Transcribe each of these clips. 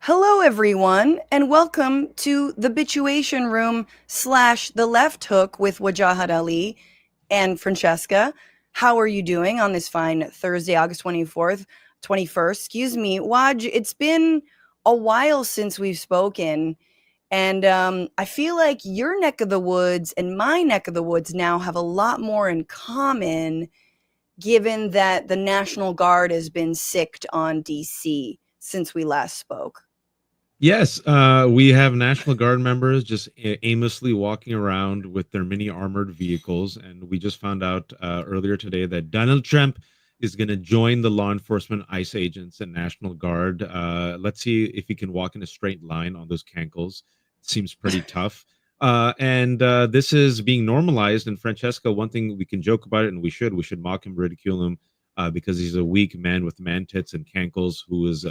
Hello, everyone, and welcome to the Bituation Room slash The Left Hook with Wajahat Ali and Francesca. How are you doing on this fine Thursday, August 21st? Excuse me. Waj, it's been a while since we've spoken, and I feel like your neck of the woods and my neck of the woods now have a lot more in common, given that the National Guard has been sicked on DC since we last spoke. Yes, we have National Guard members just aimlessly walking around with their mini armored vehicles. And we just found out earlier today that Donald Trump is going to join the law enforcement ICE agents and National Guard. Let's see if he can walk in a straight line on those cankles. Seems pretty tough. And this is being normalized. And Francesca, one thing we can joke about it, and we should mock him, ridicule him, because he's a weak man with man tits and cankles who is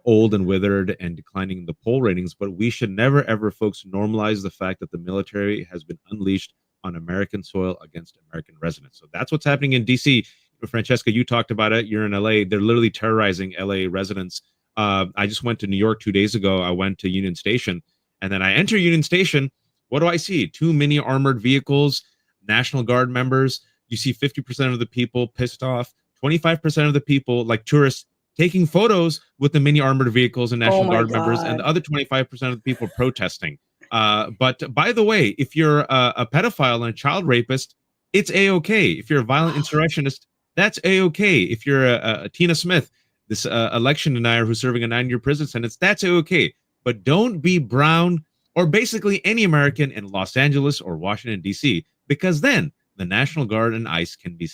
old and withered and declining in the poll ratings. But we should never, ever, folks, normalize the fact that the military has been unleashed on American soil against American residents. So that's what's happening in DC. Francesca, you talked about it. You're in LA. They're literally terrorizing LA residents. I just went to New York 2 days ago. I went to Union Station, and then I enter Union Station. What do I see? Two mini armored vehicles, National Guard members. You see 50% of the people pissed off, 25% of the people, like tourists, taking photos with the mini armored vehicles and National Guard members, and the other 25% of the people protesting. But by the way, if you're a pedophile and a child rapist, it's a-okay. If you're a violent insurrectionist, that's a-okay. If you're a Tina Smith, this election denier who's serving a 9-year prison sentence, that's a-okay. But don't be brown or basically any American in Los Angeles or Washington, D.C., because then the National Guard and ICE can be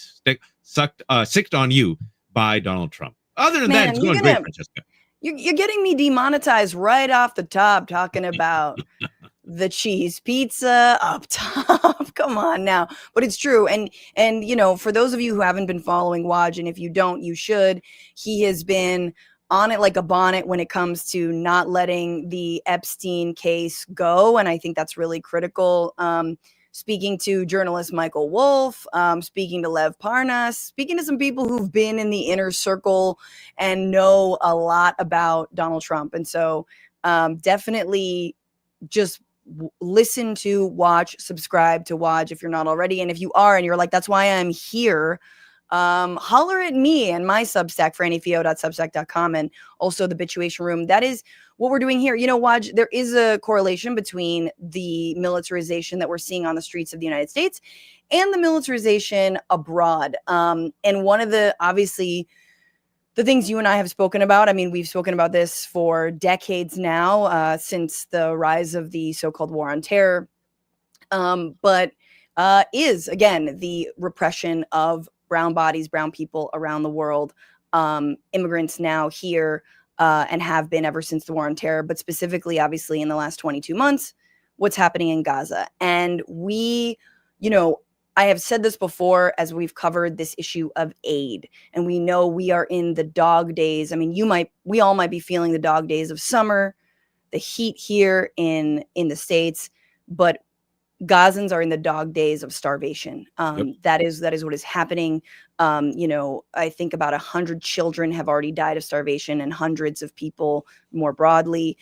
sicked on you by Donald Trump. Other than that, it's going great, Francesca. You're getting me demonetized right off the top talking about the cheese pizza up top. Come on now. But it's true. And you know, for those of you who haven't been following Waj, and if you don't, you should, he has been on it like a bonnet when it comes to not letting the Epstein case go. And I think that's really critical. Speaking to journalist Michael Wolff, speaking to Lev Parnas, speaking to some people who've been in the inner circle and know a lot about Donald Trump. And so definitely just listen to, watch, subscribe to Waj if you're not already. And if you are and you're like, that's why I'm here, holler at me and my Substack, frannyfio.substack.com, and also the Bituation Room. That is what we're doing here. You know, Waj, there is a correlation between the militarization that we're seeing on the streets of the United States and the militarization abroad. And one of the, obviously, the things you and I have spoken about, I mean, we've spoken about this for decades now, since the rise of the so-called war on terror, but is, again, the repression of brown bodies, brown people around the world, immigrants now here, and have been ever since the war on terror, but specifically, obviously, in the last 22 months, what's happening in Gaza. And we, you know, I have said this before as we've covered this issue of aid, and we know we are in the dog days. I mean, we all might be feeling the dog days of summer, the heat here in the States, but Gazans are in the dog days of starvation. Yep. That is what is happening. You know, I think about 100 children have already died of starvation, and hundreds of people more broadly.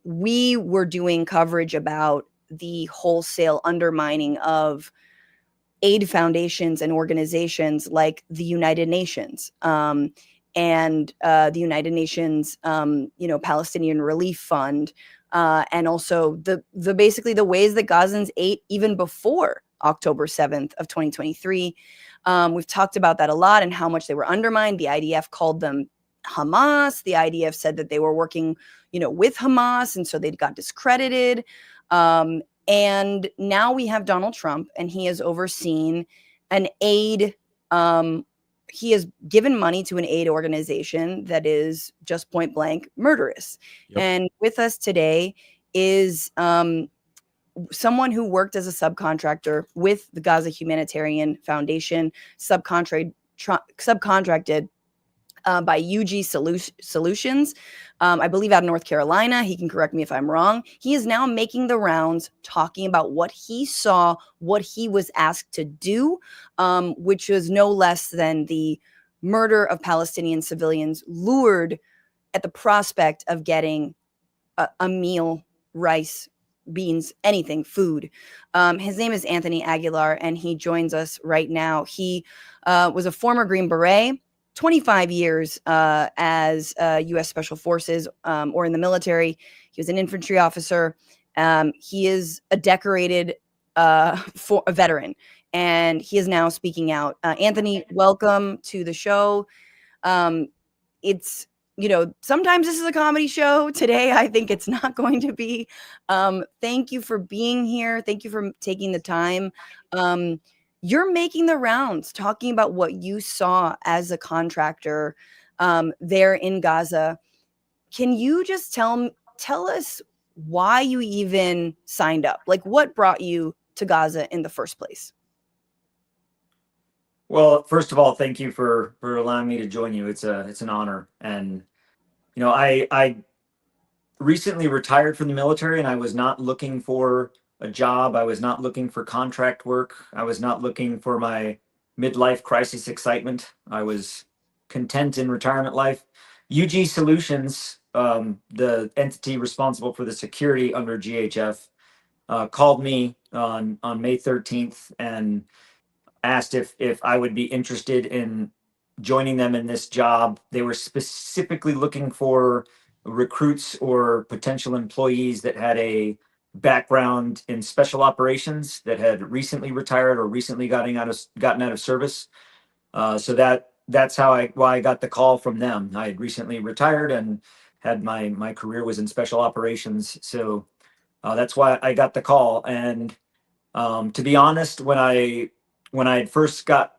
We were doing coverage about the wholesale undermining of aid foundations and organizations like the United Nations, and the United Nations, you know, Palestinian Relief Fund. And also the basically the ways that Gazans ate even before October 7th of 2023. We've talked about that a lot and how much they were undermined. The IDF called them Hamas. The IDF said that they were working, you know, with Hamas, and so they got discredited. And now we have Donald Trump, and he has overseen an aid. He has given money to an aid organization that is just point blank murderous. Yep. And with us today is someone who worked as a subcontractor with the Gaza Humanitarian Foundation, subcontracted by UG Solutions, I believe out of North Carolina. He can correct me if I'm wrong. He is now making the rounds, talking about what he saw, what he was asked to do, which was no less than the murder of Palestinian civilians lured at the prospect of getting a meal, rice, beans, anything, food. His name is Anthony Aguilar, and he joins us right now. He was a former Green Beret, 25 years as U.S. Special Forces or in the military. He was an infantry officer. He is a decorated for a veteran, and he is now speaking out. Anthony, welcome to the show. It's, you know, sometimes this is a comedy show. Today, I think it's not going to be. Thank you for being here. Thank you for taking the time. You're making the rounds, talking about what you saw as a contractor there in Gaza. Can you just tell us why you even signed up? Like, what brought you to Gaza in the first place? Well, first of all, thank you for allowing me to join you. It's an honor. And I recently retired from the military, and I was not looking for a job. I was not looking for contract work. I was not looking for my midlife crisis excitement. I was content in retirement life. UG Solutions, the entity responsible for the security under GHF, called me on May 13th and asked if I would be interested in joining them in this job. They were specifically looking for recruits or potential employees that had a background in special operations, that had recently retired or recently gotten out of service. So that's why I got the call from them. I had recently retired and had my career was in special operations. So that's why I got the call. And to be honest, when I first got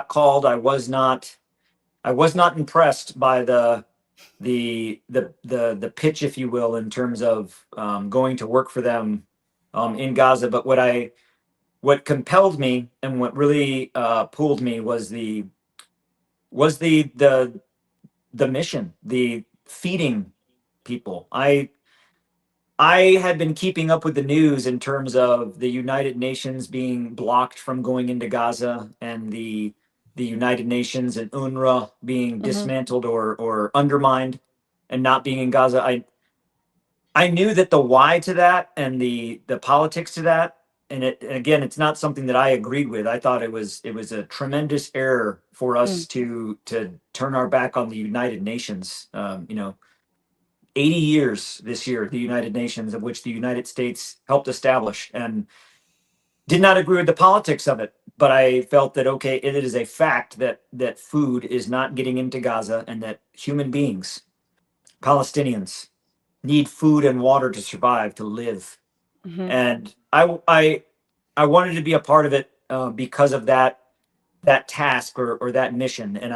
called, I was not impressed by the pitch, if you will, in terms of going to work for them in Gaza. But what compelled me and what really pulled me was the mission, the feeding people. I had been keeping up with the news in terms of the United Nations being blocked from going into Gaza, and the United Nations and UNRWA being dismantled or undermined and not being in Gaza. I knew that the why to that and the politics to that, and again, it's not something that I agreed with. I thought it was a tremendous error for us to turn our back on the United Nations. 80 years this year, the United Nations, of which the United States helped establish, and did not agree with the politics of it. But I felt that, okay, it is a fact that food is not getting into Gaza, and that human beings, Palestinians, need food and water to survive, to live. And I wanted to be a part of it because of that task or that mission. And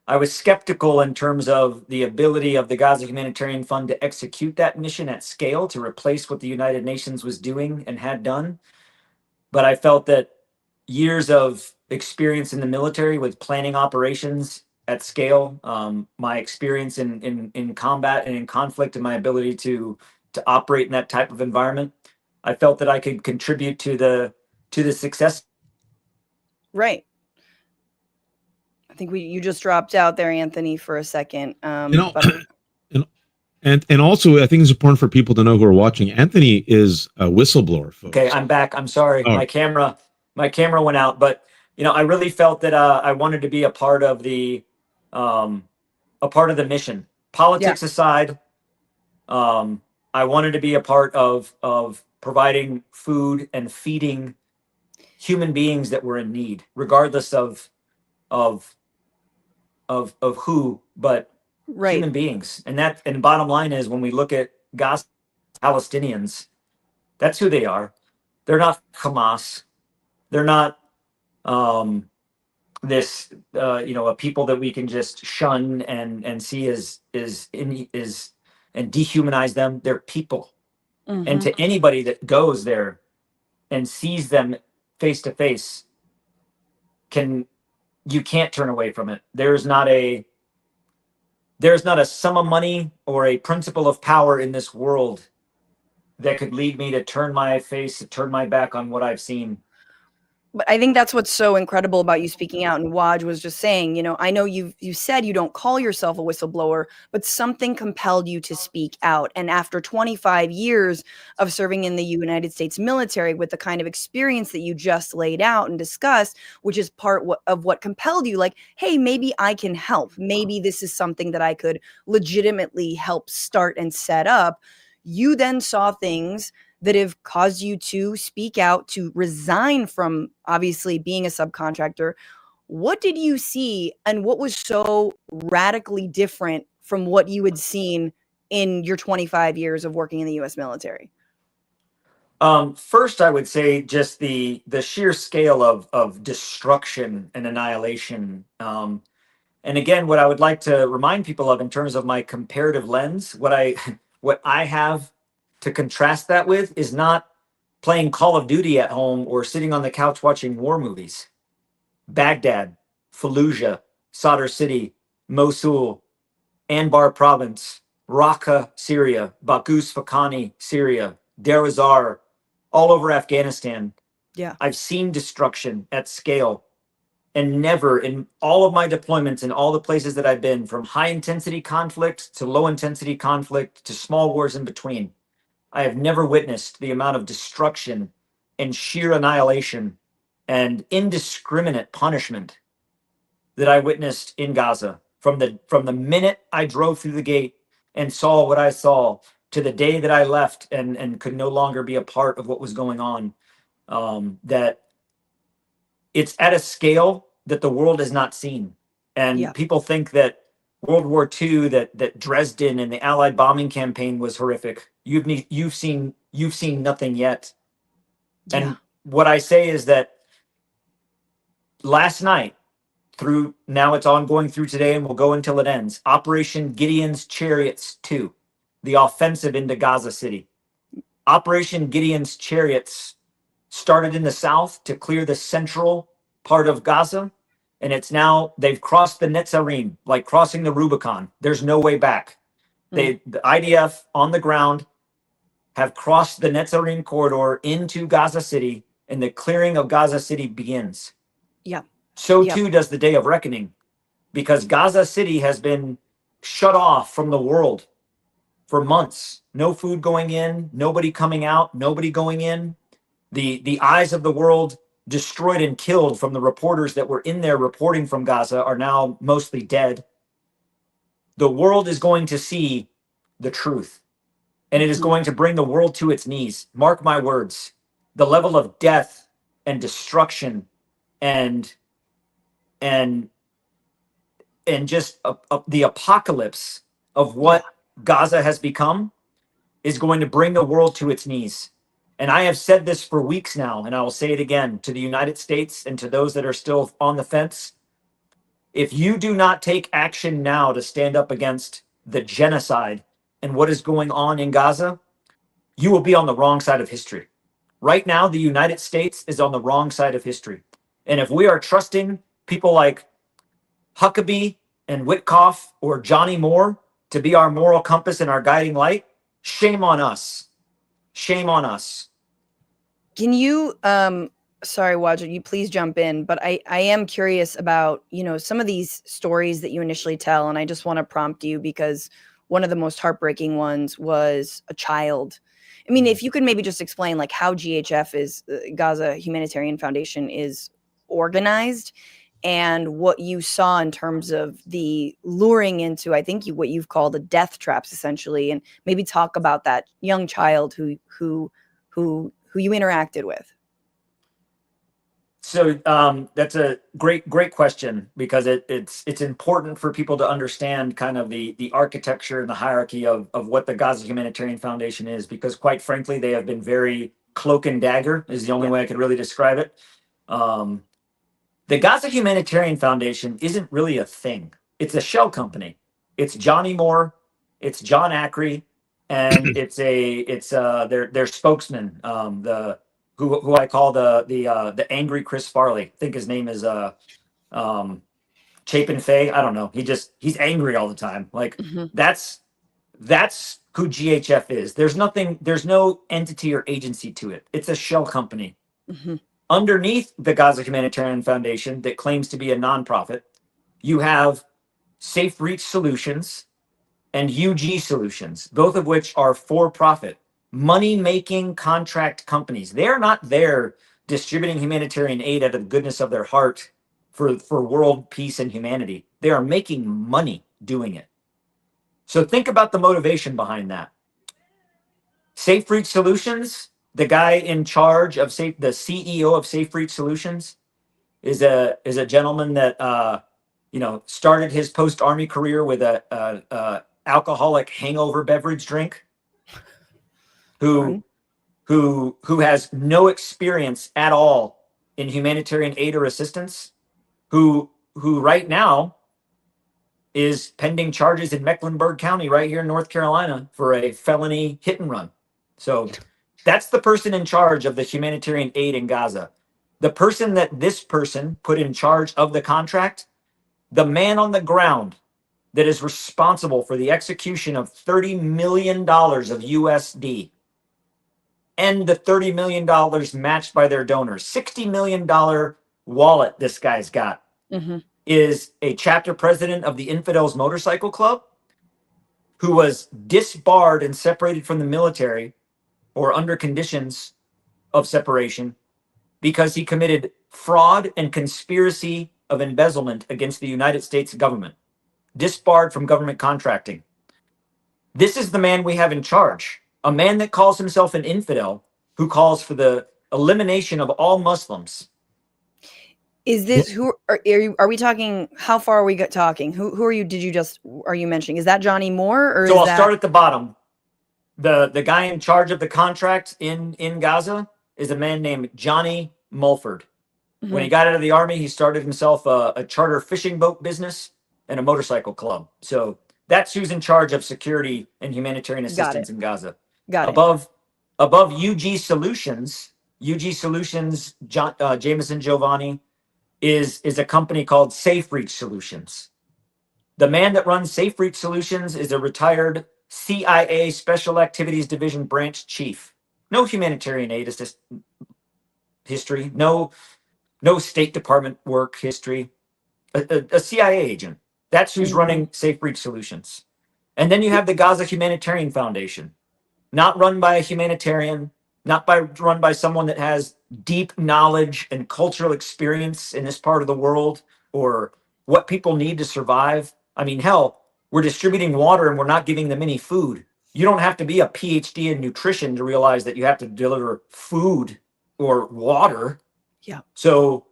I was skeptical in terms of the ability of the Gaza Humanitarian Fund to execute that mission at scale, to replace what the United Nations was doing and had done. But I felt that years of experience in the military with planning operations at scale, my experience in combat and in conflict, and my ability to operate in that type of environment, I felt that I could contribute to the success. Right. I think you just dropped out there, Anthony, for a second. And also, I think it's important for people to know who are watching. Anthony is a whistleblower, folks. Okay, I'm back. I'm sorry, my camera went out, but I really felt that I wanted to be a part of the mission. Politics aside, I wanted to be a part of providing food and feeding human beings that were in need, regardless of who, but human beings. And bottom line is, when we look at Gaza Palestinians, that's who they are. They're not Hamas. They're not this a people that we can just shun and see as and dehumanize them. They're people. And to anybody that goes there and sees them face to face, you can't turn away from it. There's not a sum of money or a principle of power in this world that could lead me to turn my back on what I've seen. But I think that's what's so incredible about you speaking out. And Waj was just saying, you know, I know you said you don't call yourself a whistleblower, but something compelled you to speak out. And after 25 years of serving in the United States military with the kind of experience that you just laid out and discussed, which is part of what compelled you, like, hey, maybe I can help. Maybe this is something that I could legitimately help start and set up. You then saw things that have caused you to speak out, to resign from obviously being a subcontractor. What did you see, and what was so radically different from what you had seen in your 25 years of working in the US military? First, I would say just the sheer scale of destruction and annihilation. And again, what I would like to remind people of in terms of my comparative lens, what I have to contrast that with is not playing Call of Duty at home or sitting on the couch watching war movies. Baghdad, Fallujah, Sadr City, Mosul, Anbar Province, Raqqa, Syria, Baghuz Fakhani, Syria, Deir ez-Zor, all over Afghanistan. Yeah. I've seen destruction at scale, and never in all of my deployments in all the places that I've been, from high intensity conflict to low intensity conflict to small wars in between, I have never witnessed the amount of destruction and sheer annihilation and indiscriminate punishment that I witnessed in Gaza. From the minute I drove through the gate and saw what I saw to the day that I left and could no longer be a part of what was going on, that it's at a scale that the world has not seen. And Yeah. people think that World War II, that Dresden and the Allied bombing campaign was horrific. You've seen nothing yet. Yeah. And what I say is that last night, through now it's ongoing through today and will go until it ends, Operation Gideon's Chariots 2, the offensive into Gaza City. Operation Gideon's Chariots started in the south to clear the central part of Gaza, and it's now they've crossed the Netzarim, like crossing the Rubicon. There's no way back. The IDF on the ground have crossed the Netzarim corridor into Gaza City, and the clearing of Gaza City begins. Yeah. So Yep. too does the day of reckoning, because Gaza City has been shut off from the world for months. No food going in, nobody coming out, nobody going in. The eyes of the world destroyed and killed from the reporters that were in there reporting from Gaza are now mostly dead. The world is going to see the truth, and it is going to bring the world to its knees. Mark my words. The level of death and destruction and just the apocalypse of what Gaza has become is going to bring the world to its knees. And I have said this for weeks now, and I will say it again to the United States and to those that are still on the fence. If you do not take action now to stand up against the genocide and what is going on in Gaza, you will be on the wrong side of history. Right now, the United States is on the wrong side of history. And if we are trusting people like Huckabee and Witkoff or Johnny Moore to be our moral compass and our guiding light, shame on us. Shame on us. Can you, sorry, Waj, you please jump in, but I am curious about, you know, some of these stories that you initially tell, and I just want to prompt you because one of the most heartbreaking ones was a child. I mean, if you could maybe just explain like how GHF is, Gaza Humanitarian Foundation is organized, and what you saw in terms of the luring into, I think what you've called the death traps, essentially, and maybe talk about that young child who you interacted with. So that's a great question, because it's important for people to understand kind of the architecture and the hierarchy of what the Gaza Humanitarian Foundation is, because quite frankly, they have been very cloak and dagger is the only way I could really describe it. The Gaza Humanitarian Foundation isn't really a thing. It's a shell company. It's Johnny Moore, it's John Ackrey, and it's their spokesman, who I call the angry Chris Farley. I think his name is Chapin Fay. I don't know. He's angry all the time. Like that's who GHF is. There's no entity or agency to it. It's a shell company. Underneath the Gaza Humanitarian Foundation, that claims to be a nonprofit, you have Safe Reach Solutions and UG Solutions, both of which are for-profit, money-making contract companies. They're not there distributing humanitarian aid out of the goodness of their heart for world peace and humanity. They are making money doing it. So think about the motivation behind that. Safe Reach Solutions, the guy in charge of the CEO of Safe Reach Solutions is a gentleman that started his post-army career with a alcoholic hangover beverage drink, who has no experience at all in humanitarian aid or assistance, who right now is pending charges in Mecklenburg County right here in North Carolina for a felony hit and run. So that's the person in charge of the humanitarian aid in Gaza. The person that this person put in charge of the contract, the man on the ground that is responsible for the execution of $30 million of USD and the $30 million matched by their donors, $60 million wallet this guy's got, is a chapter president of the Infidels Motorcycle Club, who was disbarred and separated from the military or under conditions of separation because he committed fraud and conspiracy of embezzlement against the United States government, disbarred from government contracting. This is the man we have in charge, a man that calls himself an infidel, who calls for the elimination of all Muslims. Is this are we talking? How far are we talking? Who are you? Are you mentioning? Is that Johnny Moore? Or so I'll start at the bottom. The guy in charge of the contract in Gaza is a man named Johnny Mulford. When he got out of the army, he started himself a charter fishing boat business and a motorcycle club. So that's who's in charge of security and humanitarian assistance in Gaza. Above UG Solutions, Jameson Giovanni is a company called Safe Reach Solutions. The man that runs Safe Reach Solutions is a retired CIA Special Activities Division branch chief. No humanitarian aid history, no State Department work history, a CIA agent. That's who's running Safe Reach Solutions. And then you have the Gaza Humanitarian Foundation, not run by a humanitarian, run by someone that has deep knowledge and cultural experience in this part of the world or what people need to survive. I mean, hell, we're distributing water and we're not giving them any food. You don't have to be a PhD in nutrition to realize that you have to deliver food or water. Yeah. So,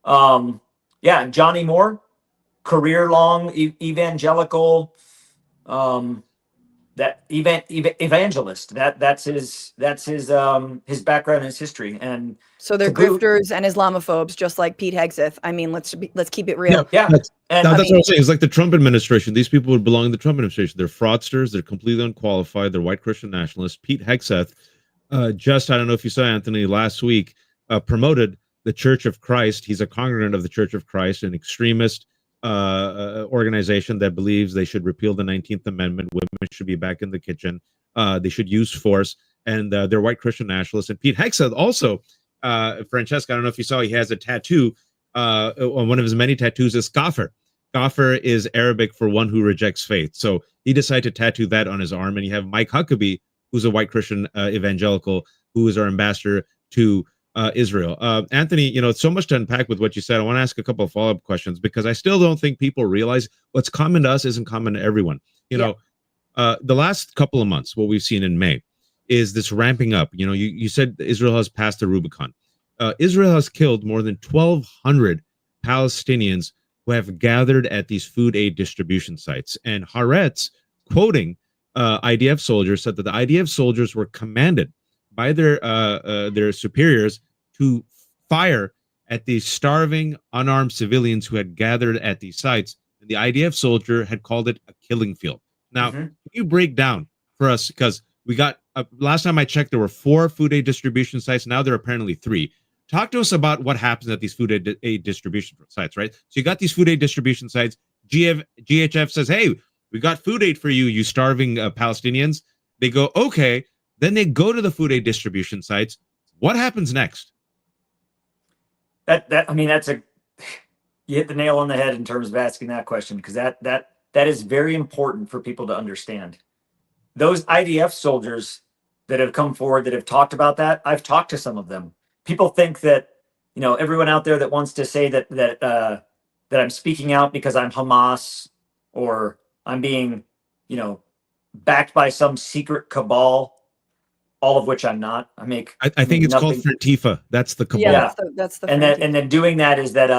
Johnny Moore, career-long evangelical, evangelist. That's his background and his history. And so they're grifters and Islamophobes, just like Pete Hegseth. I mean, let's keep it real. Yeah. That's what I'm saying. It's like the Trump administration. These people would belong in the Trump administration. They're fraudsters. They're completely unqualified. They're white Christian nationalists. Pete Hegseth, I don't know if you saw, Anthony, last week, promoted the Church of Christ. He's a congregant of the Church of Christ, an extremist organization that believes they should repeal the 19th Amendment. Women should be back in the kitchen. They should use force. And they're white Christian nationalists. And Pete Hegseth also, Francesca, I don't know if you saw, he has a tattoo. On one of his many tattoos is Kafir. Kafir is Arabic for one who rejects faith. So he decided to tattoo that on his arm. And you have Mike Huckabee, who's a white Christian evangelical, who is our ambassador to Israel. Anthony, it's so much to unpack with what you said. I want to ask a couple of follow-up questions because I still don't think people realize what's common to us isn't common to everyone. The last couple of months, what we've seen in May is this ramping up. You said Israel has passed the Rubicon. Israel has killed more than 1,200 Palestinians who have gathered at these food aid distribution sites. And Haaretz, quoting IDF soldiers, said that the IDF soldiers were commanded by their superiors to fire at these starving, unarmed civilians who had gathered at these sites. And the IDF soldier had called it a killing field. Now, can you break down for us, because we got, last time I checked, there were 4 food aid distribution sites. Now there are apparently 3. Talk to us about what happens at these food aid distribution sites, right? So you got these food aid distribution sites. GHF says, hey, we got food aid for you starving Palestinians. They go, okay. Then they go to the food aid distribution sites. What happens next? I mean, you hit the nail on the head in terms of asking that question, because that is very important for people to understand. Those IDF soldiers that have come forward that have talked about that, I've talked to some of them. People think that, everyone out there that wants to say that I'm speaking out because I'm Hamas, or I'm being, backed by some secret cabal, all of which I'm not. I think it's called Antifa. That's the cabal. Yeah, that's the and then doing that is that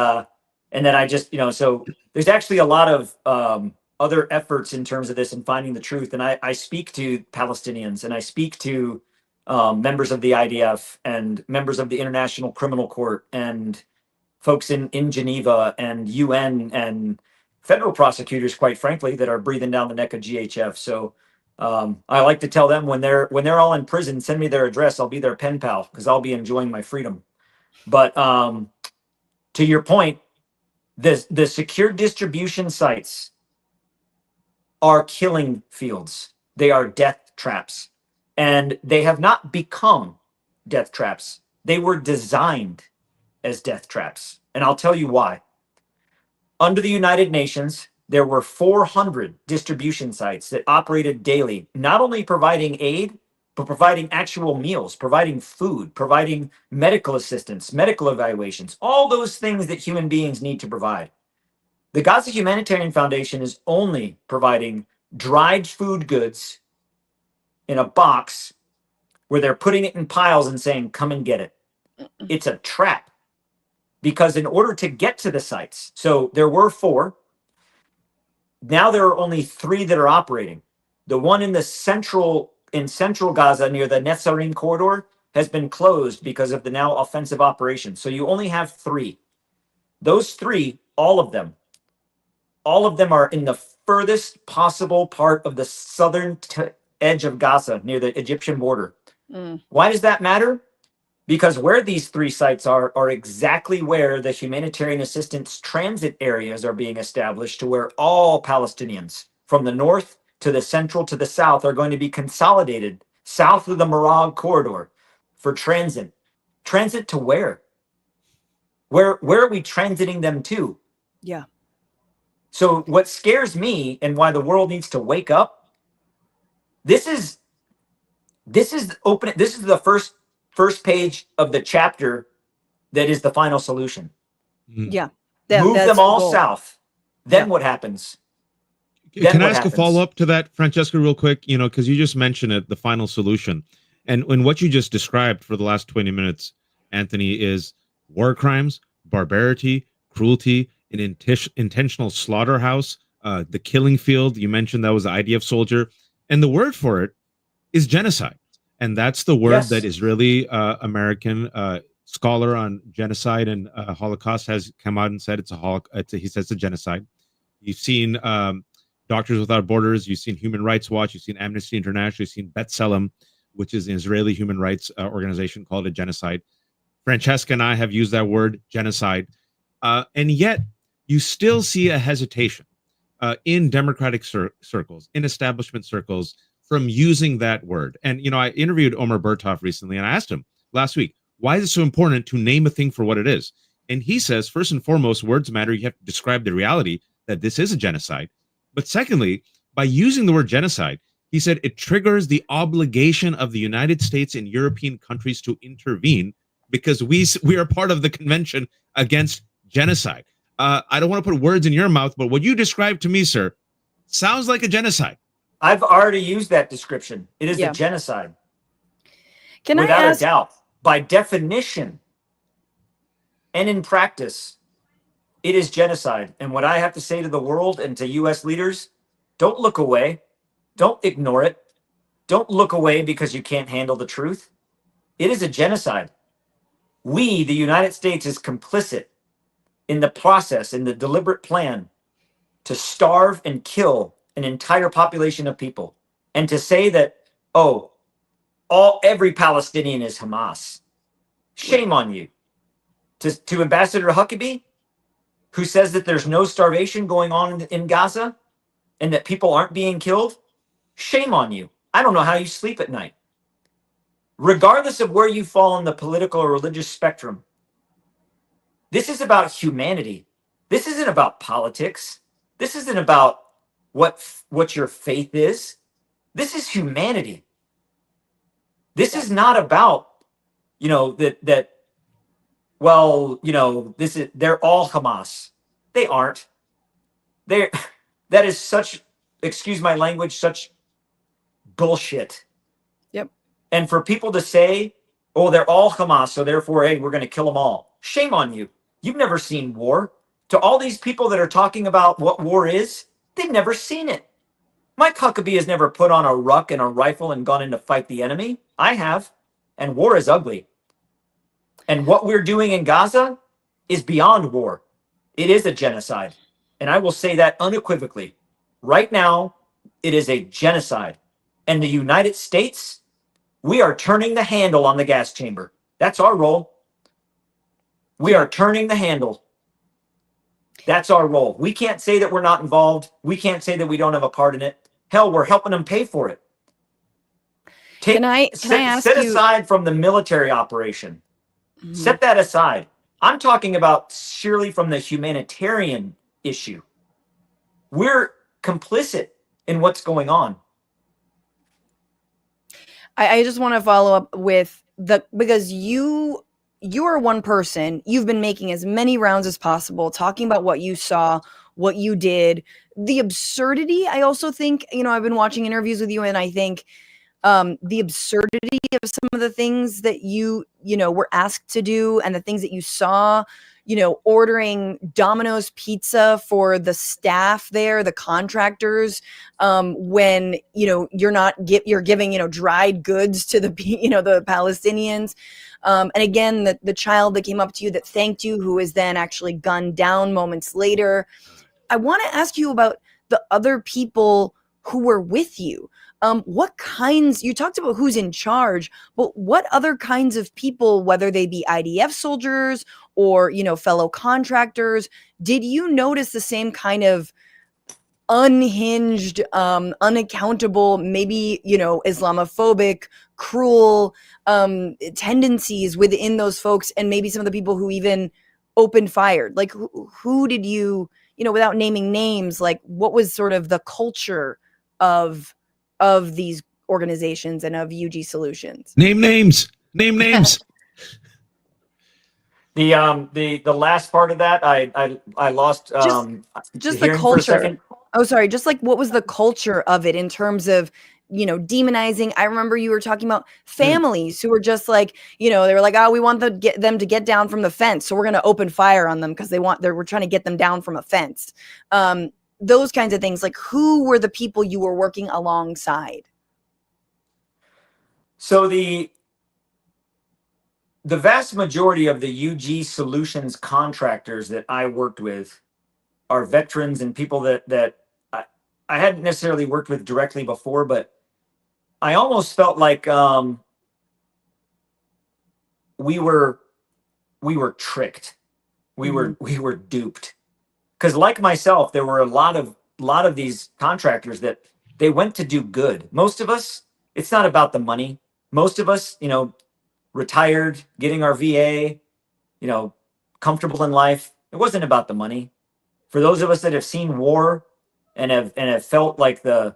and then I just, so there's actually a lot of other efforts in terms of this and finding the truth. And I speak to Palestinians, and I speak to members of the IDF and members of the International Criminal Court and folks in Geneva and UN and federal prosecutors, quite frankly, that are breathing down the neck of GHF. So I like to tell them when they're all in prison, send me their address. I'll be their pen pal, because I'll be enjoying my freedom. But to your point, the secure distribution sites are killing fields. They are death traps, and they have not become death traps. They were designed as death traps, and I'll tell you why. Under the United Nations, there were 400 distribution sites that operated daily, not only providing aid, but providing actual meals, providing food, providing medical assistance, medical evaluations, all those things that human beings need to provide. The Gaza Humanitarian Foundation is only providing dried food goods in a box where they're putting it in piles and saying, come and get it. It's a trap, because in order to get to the sites, so there were 4, now there are only 3 that are operating. The one in central Gaza near the Netzarim corridor has been closed because of the now offensive operation. So you only have 3. Those 3, all of them are in the furthest possible part of the southern edge of Gaza near the Egyptian border. Why does that matter? Because where these 3 sites are exactly where the humanitarian assistance transit areas are being established, to where all Palestinians from the north to the central to the south are going to be consolidated south of the Marag corridor for transit. Transit to where? Where are we transiting them to? Yeah. So what scares me, and why the world needs to wake up, this is the first page of the chapter that is the final solution. Yeah. Move them all south. Then what happens? Can I ask a follow-up to that, Francesca, real quick? Because you just mentioned it, the final solution. And what you just described for the last 20 minutes, Anthony, is war crimes, barbarity, cruelty, an intentional slaughterhouse, the killing field. You mentioned that was an IDF soldier. And the word for it is genocide. And that's the word that Israeli American scholar on genocide and Holocaust has come out and said he says it's a genocide. You've seen Doctors Without Borders, you've seen Human Rights Watch, you've seen Amnesty International, you've seen B'Tselem, which is an Israeli human rights organization, called a genocide. Francesca and I have used that word, genocide. And yet you still see a hesitation in democratic circles, in establishment circles, from using that word. And, I interviewed Omar Bertov recently, and I asked him last week, why is it so important to name a thing for what it is? And he says, first and foremost, words matter. You have to describe the reality that this is a genocide. But secondly, by using the word genocide, he said it triggers the obligation of the United States and European countries to intervene, because we are part of the Convention Against Genocide. I don't want to put words in your mouth, but what you described to me, sir, sounds like a genocide. I've already used that description. It is a genocide. Without a doubt. By definition and in practice, it is genocide. And what I have to say to the world and to U.S. leaders, don't look away. Don't ignore it. Don't look away because you can't handle the truth. It is a genocide. We, the United States, is complicit in the process, in the deliberate plan to starve and kill an entire population of people, and to say that, every Palestinian is Hamas. Shame on you. To Ambassador Huckabee, who says that there's no starvation going on in Gaza and that people aren't being killed, shame on you. I don't know how you sleep at night. Regardless of where you fall on the political or religious spectrum, This is about humanity. This isn't about politics. This isn't about what your faith is. This is humanity. This is not about, that well, they're all Hamas. They aren't. They that is such, excuse my language, such bullshit. Yep. And for people to say, oh, they're all Hamas, so therefore, hey, we're going to kill them all. Shame on you. You've never seen war. To all these people that are talking about what war is, they've never seen it. Mike Huckabee has never put on a ruck and a rifle and gone in to fight the enemy. I have. And war is ugly. And what we're doing in Gaza is beyond war. It is a genocide. And I will say that unequivocally. Right now, it is a genocide. And the United States, we are turning the handle on the gas chamber. That's our role. We are turning the handle. That's our role. We can't say that we're not involved. We can't say that we don't have a part in it. Hell, we're helping them pay for it. Can I ask set you, aside from the military operation. Mhm. Set that aside. I'm talking about surely from the humanitarian issue. We're complicit in what's going on. I just want to follow up with because you are one person. You've been making as many rounds as possible, talking about what you saw, what you did, the absurdity. I also think, I've been watching interviews with you, and I think the absurdity of some of the things that you were asked to do, and the things that you saw, ordering Domino's pizza for the staff there, the contractors, when, you're giving, dried goods to the, the Palestinians. And again, the child that came up to you that thanked you, who was then actually gunned down moments later. I want to ask you about the other people who were with you. What kinds, you talked about who's in charge, but what other kinds of people, whether they be IDF soldiers or, fellow contractors, did you notice the same kind of unhinged, unaccountable, maybe, Islamophobic, cruel tendencies within those folks, and maybe some of the people who even opened fire? Like, who did you, without naming names, like, what was sort of the culture of these organizations and of UG Solutions? Name names. The last part of that, I lost. Just the culture. Oh, sorry. Just like, what was the culture of it in terms of, demonizing? I remember you were talking about families who were just like, they were like, oh, we want them to get down from the fence, so we're going to open fire on them because we're trying to get them down from a fence. Those kinds of things. Like, who were the people you were working alongside? So the vast majority of the UG Solutions contractors that I worked with are veterans and people that I hadn't necessarily worked with directly before, but I almost felt like we were tricked. We were duped. Because like myself, there were a lot of these contractors that they went to do good. Most of us, it's not about the money. Most of us, retired, getting our VA, comfortable in life. It wasn't about the money. For those of us that have seen war and have felt like the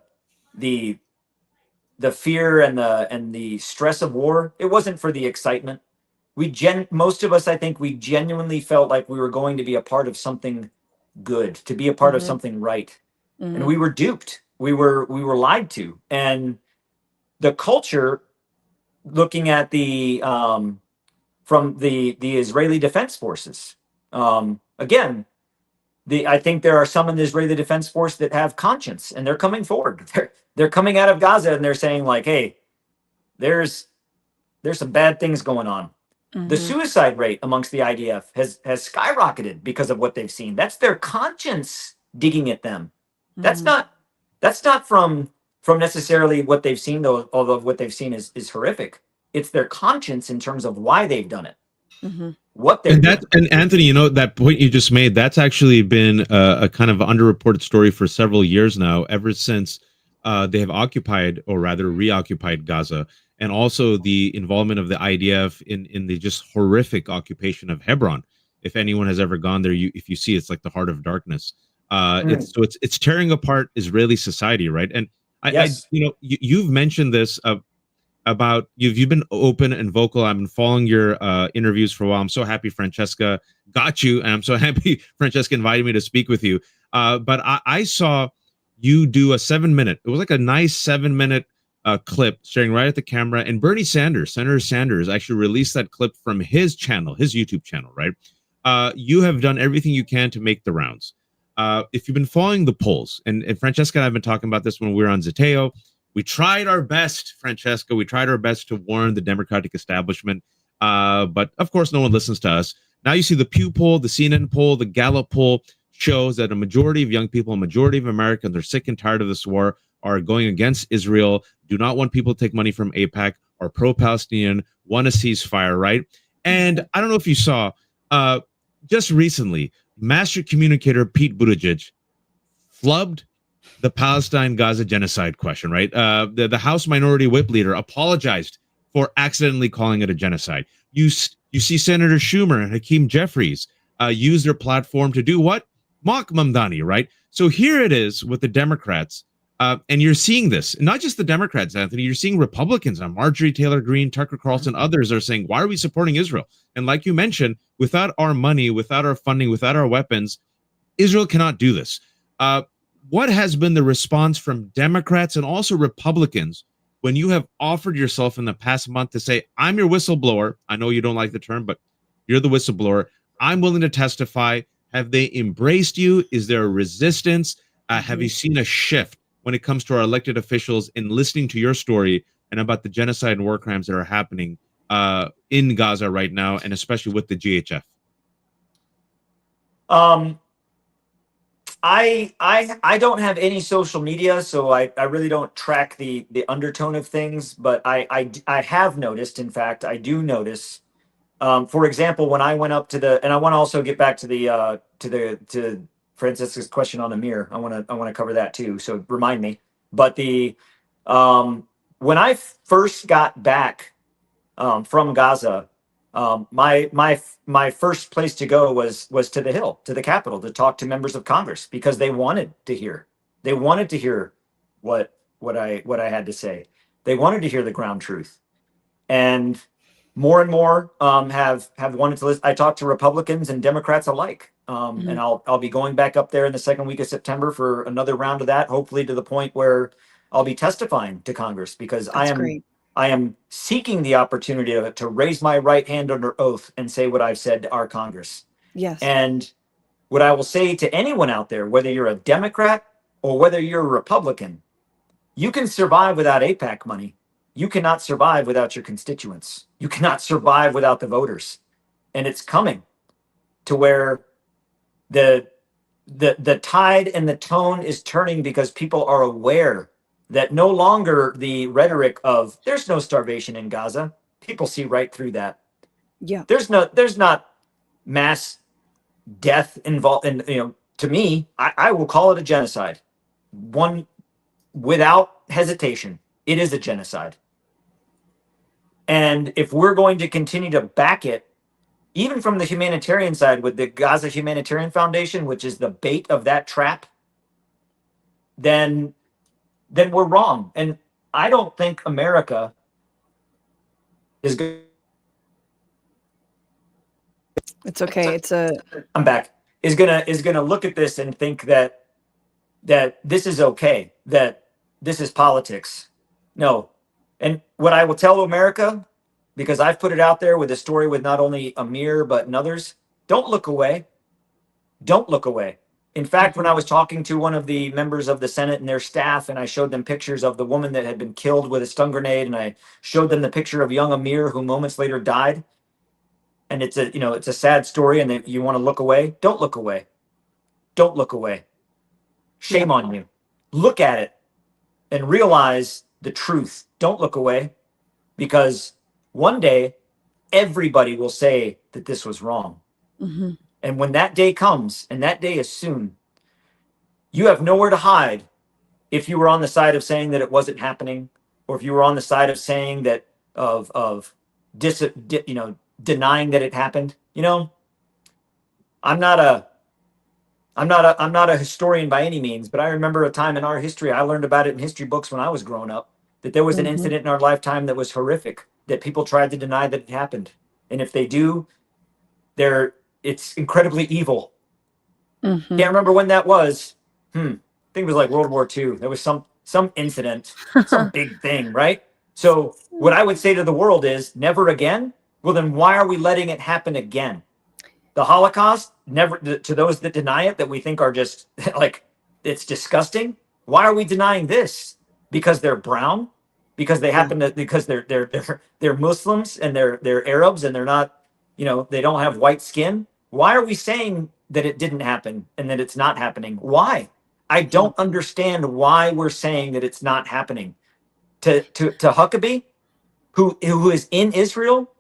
fear and the stress of war, it wasn't for the excitement. Most of us, I think, we genuinely felt like we were going to be a part of something good, to be a part of something right. And we were duped. We were lied to. And the culture, looking at the from the Israeli Defense Forces, again, I think there are some in the Israeli Defense Force that have conscience, and they're coming forward. They're coming out of Gaza and they're saying like, hey, there's some bad things going on. The suicide rate amongst the IDF has skyrocketed because of what they've seen. That's their conscience digging at them. That's not from necessarily what they've seen, though, although what they've seen is horrific. It's their conscience in terms of why they've done it. What they're doing. And Anthony, that point you just made, that's actually been a kind of underreported story for several years now, ever since they have occupied, or rather reoccupied, Gaza, and also the involvement of the IDF in the just horrific occupation of Hebron. If anyone has ever gone there, if you see, it's like the heart of darkness. Mm. It's tearing apart Israeli society, right? And Yes. you've mentioned this about you've been open and vocal. I've been following your interviews for a while. I'm so happy Francesca got you, and I'm so happy Francesca invited me to speak with you. But I saw you do a 7 minute. It was like a nice 7 minute clip staring right at the camera. And Bernie Sanders, Senator Sanders, actually released that clip from his channel, his YouTube channel. Right? You have done everything you can to make the rounds. If you've been following the polls, and Francesca and I have been talking about this when we were on Zeteo. We tried our best, Francesca. We tried our best to warn the Democratic establishment, but of course, no one listens to us. Now you see the Pew poll, the CNN poll, the Gallup poll shows that a majority of young people, a majority of Americans are sick and tired of this war, are going against Israel, do not want people to take money from AIPAC, are pro-Palestinian, want a ceasefire, right? And I don't know if you saw, just recently, master communicator Pete Buttigieg flubbed the Palestine-Gaza genocide question, right? The House Minority Whip leader apologized for accidentally calling it a genocide. You see Senator Schumer and Hakeem Jeffries use their platform to do what? Mock Mamdani, right? So here it is with the Democrats, and you're seeing this, not just the Democrats, Anthony, you're seeing Republicans, Marjorie Taylor Greene, Tucker Carlson, others are saying, why are we supporting Israel? And like you mentioned, without our money, without our funding, without our weapons, Israel cannot do this. What has been the response from Democrats and also Republicans when you have offered yourself in the past month to say, I'm your whistleblower? I know you don't like the term, but you're the whistleblower. I'm willing to testify. Have they embraced you? Is there a resistance? Have you seen a shift when it comes to our elected officials in listening to your story and about the genocide and war crimes that are happening in Gaza right now, and especially with the GHF? I don't have any social media, so I really don't track the undertone of things. But I have noticed, in fact, I do notice. For example, when I went up to and I want to also get back to to Francisca's question on Amir. I want to cover that too. So remind me. But when I first got back from Gaza, my first place to go was to the Hill, to the Capitol, to talk to members of Congress, because they wanted to hear what I had to say. They wanted to hear the ground truth, and more have wanted to listen. I talked to Republicans and Democrats alike, and I'll be going back up there in the second week of September for another round of that. Hopefully, to the point where I'll be testifying to Congress, because I am seeking the opportunity to raise my right hand under oath and say what I've said to our Congress. Yes. And what I will say to anyone out there, whether you're a Democrat or whether you're a Republican, you can survive without AIPAC money. You cannot survive without your constituents. You cannot survive without the voters. And it's coming to where the tide and the tone is turning, because people are aware that no longer the rhetoric of there's no starvation in Gaza. People see right through that. Yeah. There's not mass death involved. And, to me, I will call it a genocide. One, without hesitation, it is a genocide. And if we're going to continue to back it, even from the humanitarian side with the Gaza Humanitarian Foundation, which is the bait of that trap, then we're wrong. And I don't think America is good. It's okay. I'm back. Is gonna look at this and think that this is okay, that this is politics. No. And what I will tell America, because I've put it out there with a story with not only Amir but in others, don't look away. Don't look away. In fact, when I was talking to one of the members of the Senate and their staff, and I showed them pictures of the woman that had been killed with a stun grenade, and I showed them the picture of young Amir, who moments later died, and it's a sad story, and you want to look away, don't look away. Don't look away. Shame on you. Look at it and realize the truth. Don't look away, because one day everybody will say that this was wrong. Mm-hmm. And when that day comes, and that day is soon, you have nowhere to hide if you were on the side of saying that it wasn't happening, or if you were on the side of saying that denying that it happened. I'm not a I'm not a historian by any means, but I remember a time in our history, I learned about it in history books when I was growing up, that there was an incident in our lifetime that was horrific, that people tried to deny that it happened. And if they do, it's incredibly evil. Can't remember when that was. I think it was like World War II. There was some incident, some big thing, right? So what I would say to the world is never again. Well, then why are we letting it happen again? The Holocaust, never, to those that deny it, that we think are just like, it's disgusting. Why are we denying this? Because they're brown, because they happen to, because they're Muslims and they're Arabs and they're not, they don't have white skin. Why are we saying that it didn't happen and that it's not happening? Why? I don't understand why we're saying that it's not happening. To Huckabee, who is in Israel,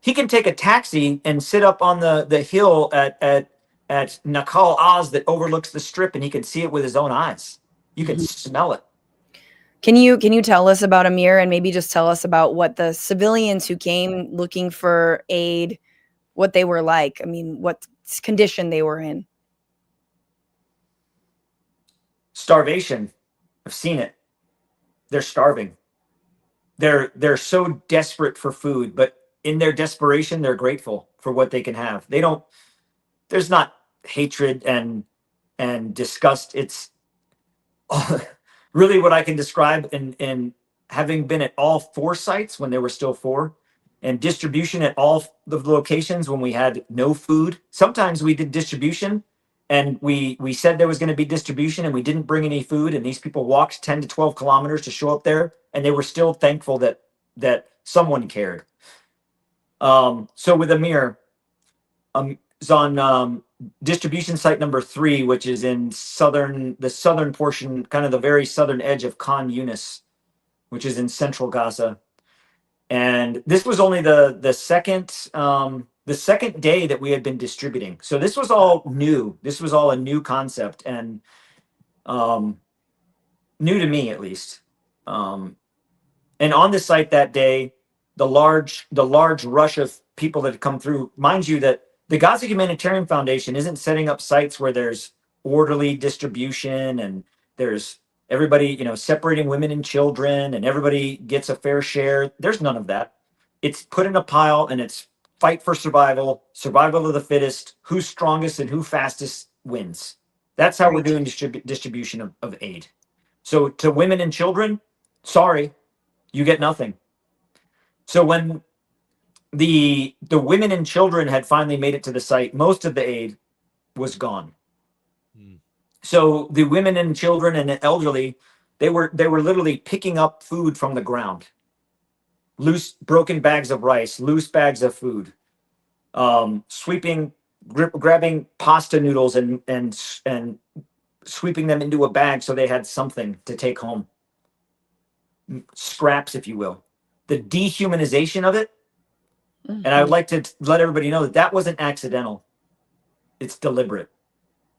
he can take a taxi and sit up on the hill at Nakal Oz that overlooks the strip, and he can see it with his own eyes. You can smell it. Can you tell us about Amir, and maybe just tell us about what the civilians who came looking for aid, what they were like? I mean, what condition they were in? Starvation. I've seen it. They're starving. They're so desperate for food, but in their desperation, they're grateful for what they can have. There's not hatred and disgust. It's really what I can describe in having been at all 4 sites when there were still 4, and distribution at all the locations when we had no food. Sometimes we did distribution and we said there was going to be distribution and we didn't bring any food, and these people walked 10 to 12 kilometers to show up there, and they were still thankful that someone cared. So with Amir, is on distribution site number 3, which is in the southern portion, kind of the very southern edge of Khan Yunis, which is in central Gaza. And this was only the second day that we had been distributing. So this was all new. This was all a new concept, and new to me at least. And on the site that day, the large rush of people that had come through. Mind you that the Gaza Humanitarian Foundation isn't setting up sites where there's orderly distribution and there's everybody, separating women and children and everybody gets a fair share. There's none of that. It's put in a pile and it's fight for survival of the fittest, who's strongest and who fastest wins. That's how we're doing distribution of aid. So to women and children, sorry, you get nothing. So when the women and children had finally made it to the site, most of the aid was gone. So the women and children and the elderly, they were literally picking up food from the ground. Loose, broken bags of rice, loose bags of food, grabbing pasta noodles and sweeping them into a bag so they had something to take home. Scraps, if you will. The dehumanization of it. And I would like to let everybody know that wasn't accidental. It's deliberate.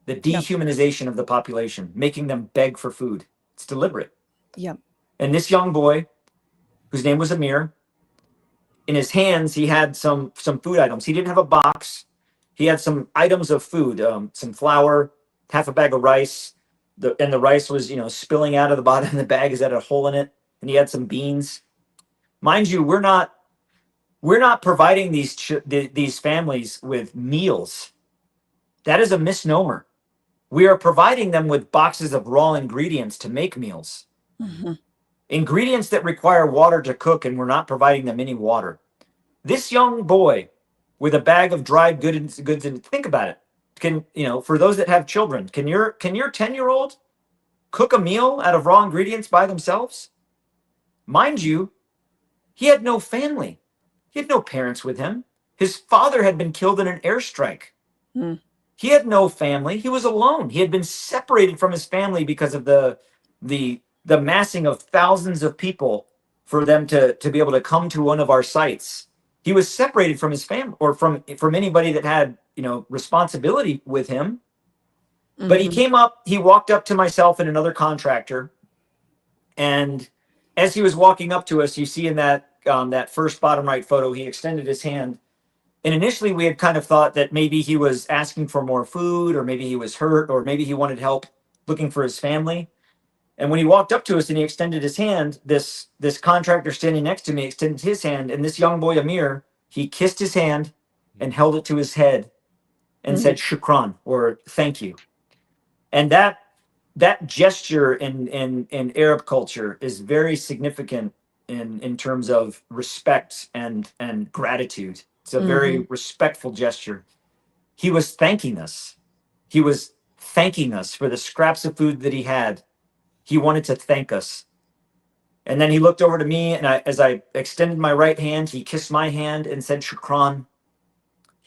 The dehumanization of the population, making them beg for food. It's deliberate. Yep. And this young boy, whose name was Amir, in his hands, he had some food items. He didn't have a box. He had some items of food, some flour, half a bag of rice. And the rice was, spilling out of the bottom of the bag. Is that a hole in it? And he had some beans. Mind you, we're not providing these families with meals. That is a misnomer. We are providing them with boxes of raw ingredients to make meals. Ingredients that require water to cook, and we're not providing them any water. This young boy with a bag of dried goods, and think about it. For those that have children, can your 10-year-old cook a meal out of raw ingredients by themselves? Mind you, he had no family. He had no parents with him. His father had been killed in an airstrike. He had no family. He was alone. He had been separated from his family because of the massing of thousands of people for them to be able to come to one of our sites. He was separated from his family or from anybody that had, responsibility with him. But he walked up to myself and another contractor. And as he was walking up to us, you see in that first bottom right photo, he extended his hand And initially we had kind of thought that maybe he was asking for more food, or maybe he was hurt, or maybe he wanted help looking for his family. And when he walked up to us and he extended his hand, this contractor standing next to me extended his hand, and this young boy Amir, he kissed his hand and held it to his head and said shukran, or thank you. And that gesture in Arab culture is very significant in terms of respect and gratitude. It's a very respectful gesture. He was thanking us. He was thanking us for the scraps of food that he had. He wanted to thank us. And then he looked over to me, and as I extended my right hand, he kissed my hand and said shukran.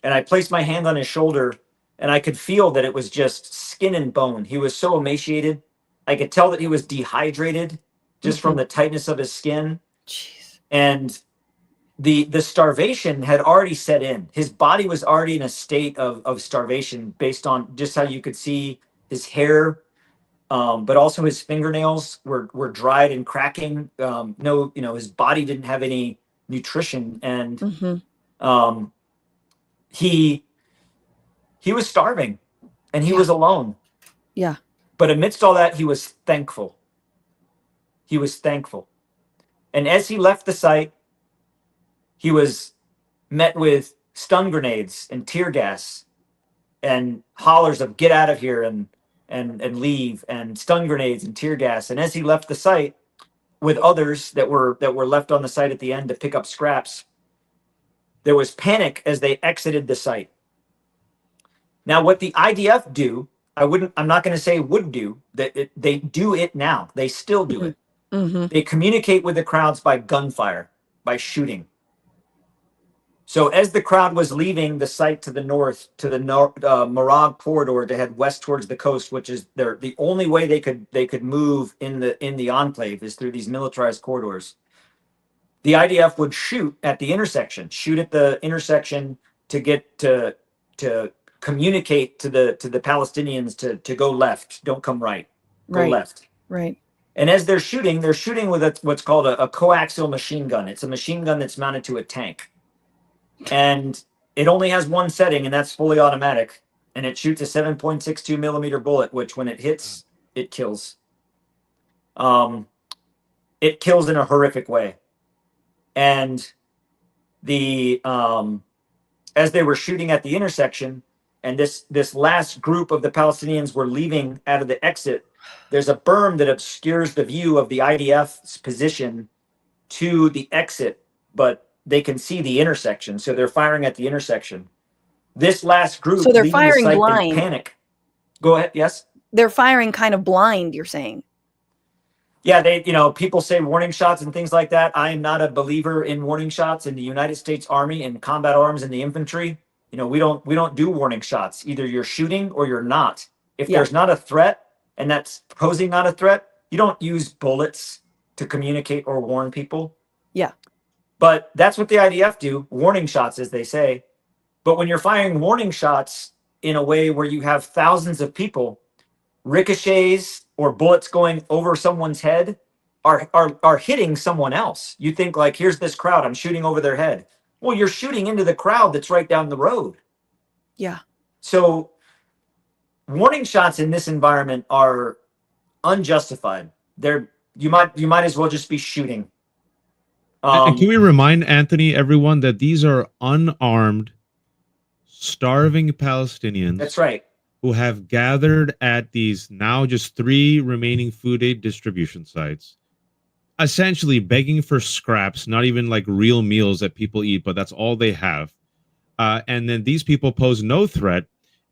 And I placed my hand on his shoulder, and I could feel that it was just skin and bone. He was so emaciated. I could tell that he was dehydrated just from the tightness of his skin. Jeez. And the starvation had already set in. His body was already in a state of starvation, based on just how you could see his hair, but also his fingernails were dried and cracking. No, his body didn't have any nutrition, and he was starving, and he was alone. Yeah. But amidst all that, he was thankful. He was thankful. And as he left the site, he was met with stun grenades and tear gas and hollers of "get out of here" and leave, and stun grenades and tear gas. And as he left the site with others that were left on the site at the end to pick up scraps, there was panic as they exited the site. Now, what the IDF do, I'm not going to say would do, they do it now. They still do it. They communicate with the crowds by gunfire, by shooting. So as the crowd was leaving the site to the north, to the Marag corridor to head west towards the coast, which is the only way they could move in the enclave is through these militarized corridors. The IDF would shoot at the intersection to get to communicate to the Palestinians to go left, don't come right, go left. Right. And as they're shooting with what's called a coaxial machine gun. It's a machine gun that's mounted to a tank. And it only has one setting, and that's fully automatic. And it shoots a 7.62 millimeter bullet, which when it hits, it kills. It kills in a horrific way. And as they were shooting at the intersection, and this last group of the Palestinians were leaving out of the exit, there's a berm that obscures the view of the IDF's position to the exit, but they can see the intersection, so they're firing at the intersection. This last group, so they're firing blind. Panic. Go ahead. Yes. They're firing kind of blind, you're saying? Yeah, people say warning shots and things like that. I am not a believer in warning shots. In the United States Army and combat arms and the infantry, we don't do warning shots. Either you're shooting or you're not. If there's not a threat, and that's posing not a threat, you don't use bullets to communicate or warn people. Yeah. But that's what the IDF do, warning shots, as they say. But when you're firing warning shots in a way where you have thousands of people, ricochets or bullets going over someone's head are hitting someone else. You think, like, here's this crowd, I'm shooting over their head. Well, you're shooting into the crowd that's right down the road. Yeah. So warning shots in this environment are unjustified. You might as well just be shooting. And can we remind everyone, that these are unarmed, starving Palestinians? That's right. Who have gathered at these now just 3 remaining food aid distribution sites, essentially begging for scraps, not even like real meals that people eat, but that's all they have. And then these people pose no threat.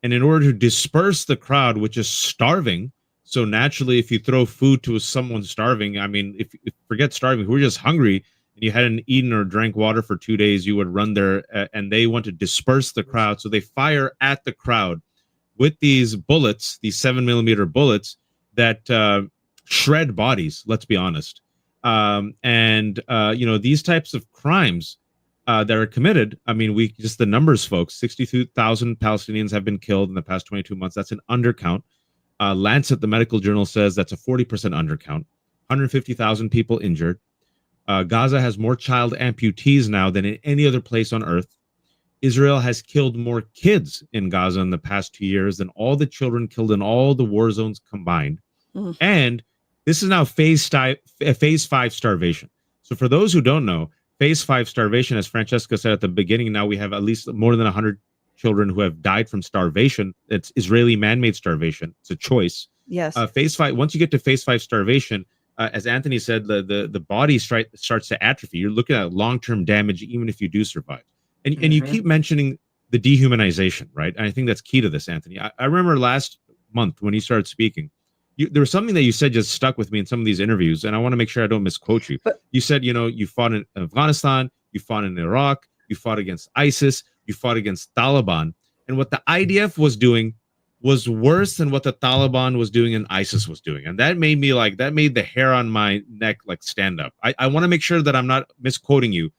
And in order to disperse the crowd, which is starving, so naturally, if you throw food to someone starving, I mean, if forget starving, who are just hungry, and you hadn't eaten or drank water for 2 days, you would run there, and they want to disperse the crowd. So they fire at the crowd with these bullets, these 7 millimeter bullets that shred bodies, let's be honest. These types of crimes that are committed, I mean, just the numbers, folks, 62,000 Palestinians have been killed in the past 22 months. That's an undercount. Lancet, the medical journal, says that's a 40% undercount. 150,000 people injured. Gaza has more child amputees now than in any other place on earth. Israel has killed more kids in Gaza in the past 2 years than all the children killed in all the war zones combined. Mm. And this is now phase 5 starvation. So for those who don't know, phase 5 starvation, as Francesca said at the beginning, now we have at least more than 100 children who have died from starvation. It's Israeli man-made starvation. It's a choice. Yes. Phase 5, once you get to phase 5 starvation, as Anthony said, the body starts to atrophy. You're looking at long-term damage even if you do survive. And you keep mentioning the dehumanization, right? And I think that's key to this, Anthony. I remember last month when you started speaking, there was something that you said just stuck with me in some of these interviews, and I want to make sure I don't misquote you. But you said, you fought in Afghanistan, you fought in Iraq, you fought against ISIS, you fought against Taliban, and what the IDF was doing was worse than what the Taliban was doing and ISIS was doing, and that made the hair on my neck stand up. I want to make sure that I'm not misquoting you.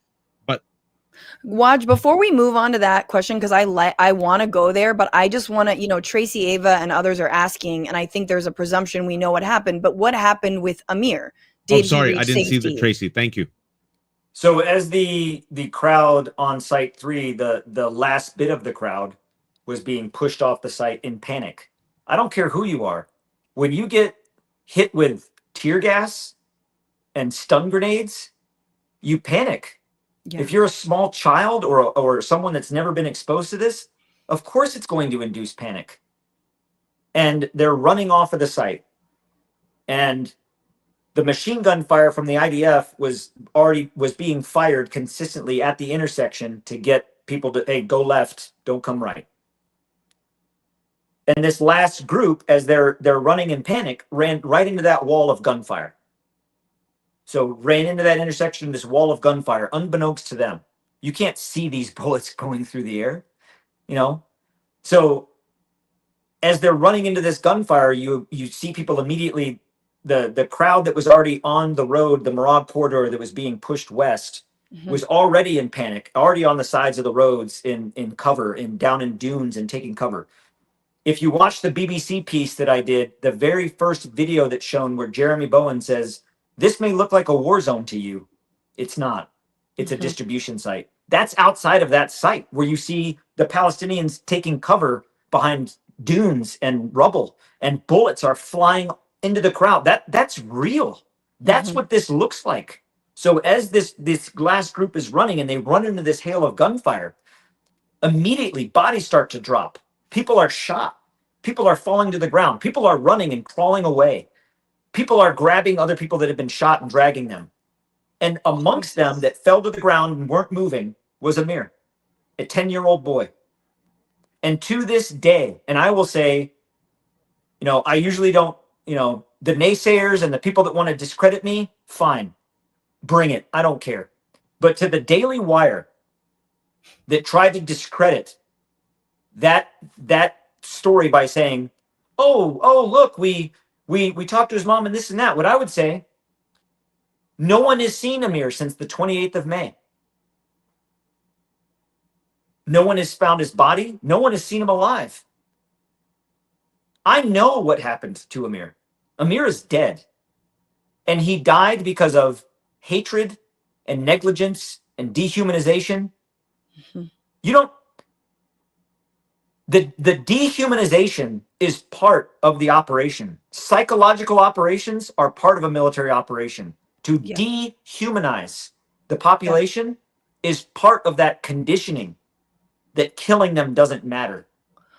Waj, before we move on to that question, because I want to go there, but I just want to, Tracy, Ava, and others are asking, and I think there's a presumption we know what happened, but what happened with Amir? I didn't see the Tracy. Thank you. So as the crowd on site 3, the last bit of the crowd was being pushed off the site in panic. I don't care who you are. When you get hit with tear gas and stun grenades, you panic. Yeah. If you're a small child or someone that's never been exposed to this, of course it's going to induce panic. And they're running off of the site. And the machine gun fire from the IDF was being fired consistently at the intersection to get people to, hey, go left, don't come right. And this last group, as they're running in panic, ran right into that wall of gunfire. So ran into that intersection, this wall of gunfire, unbeknownst to them. You can't see these bullets going through the air, So as they're running into this gunfire, you see people immediately, the crowd that was already on the road, the Murad corridor that was being pushed west, was already in panic, already on the sides of the roads in cover, down in dunes and taking cover. If you watch the BBC piece that I did, the very first video that's shown where Jeremy Bowen says, this may look like a war zone to you. It's not. It's a distribution site. That's outside of that site where you see the Palestinians taking cover behind dunes and rubble and bullets are flying into the crowd. That's real. That's what this looks like. So as this last group is running and they run into this hail of gunfire, immediately bodies start to drop. People are shot. People are falling to the ground. People are running and crawling away. People are grabbing other people that have been shot and dragging them. And amongst them that fell to the ground and weren't moving was Amir, a 10-year-old boy. And to this day, and I will say, I usually don't, the naysayers and the people that want to discredit me, fine, bring it. I don't care. But to the Daily Wire that tried to discredit that story by saying, oh, look, we talked to his mom and this and that. What I would say, no one has seen Amir since the 28th of May. No one has found his body. No one has seen him alive. I know what happened to Amir. Amir is dead. And he died because of hatred and negligence and dehumanization. The dehumanization is part of the operation. Psychological operations are part of a military operation. To dehumanize the population is part of that conditioning that killing them doesn't matter.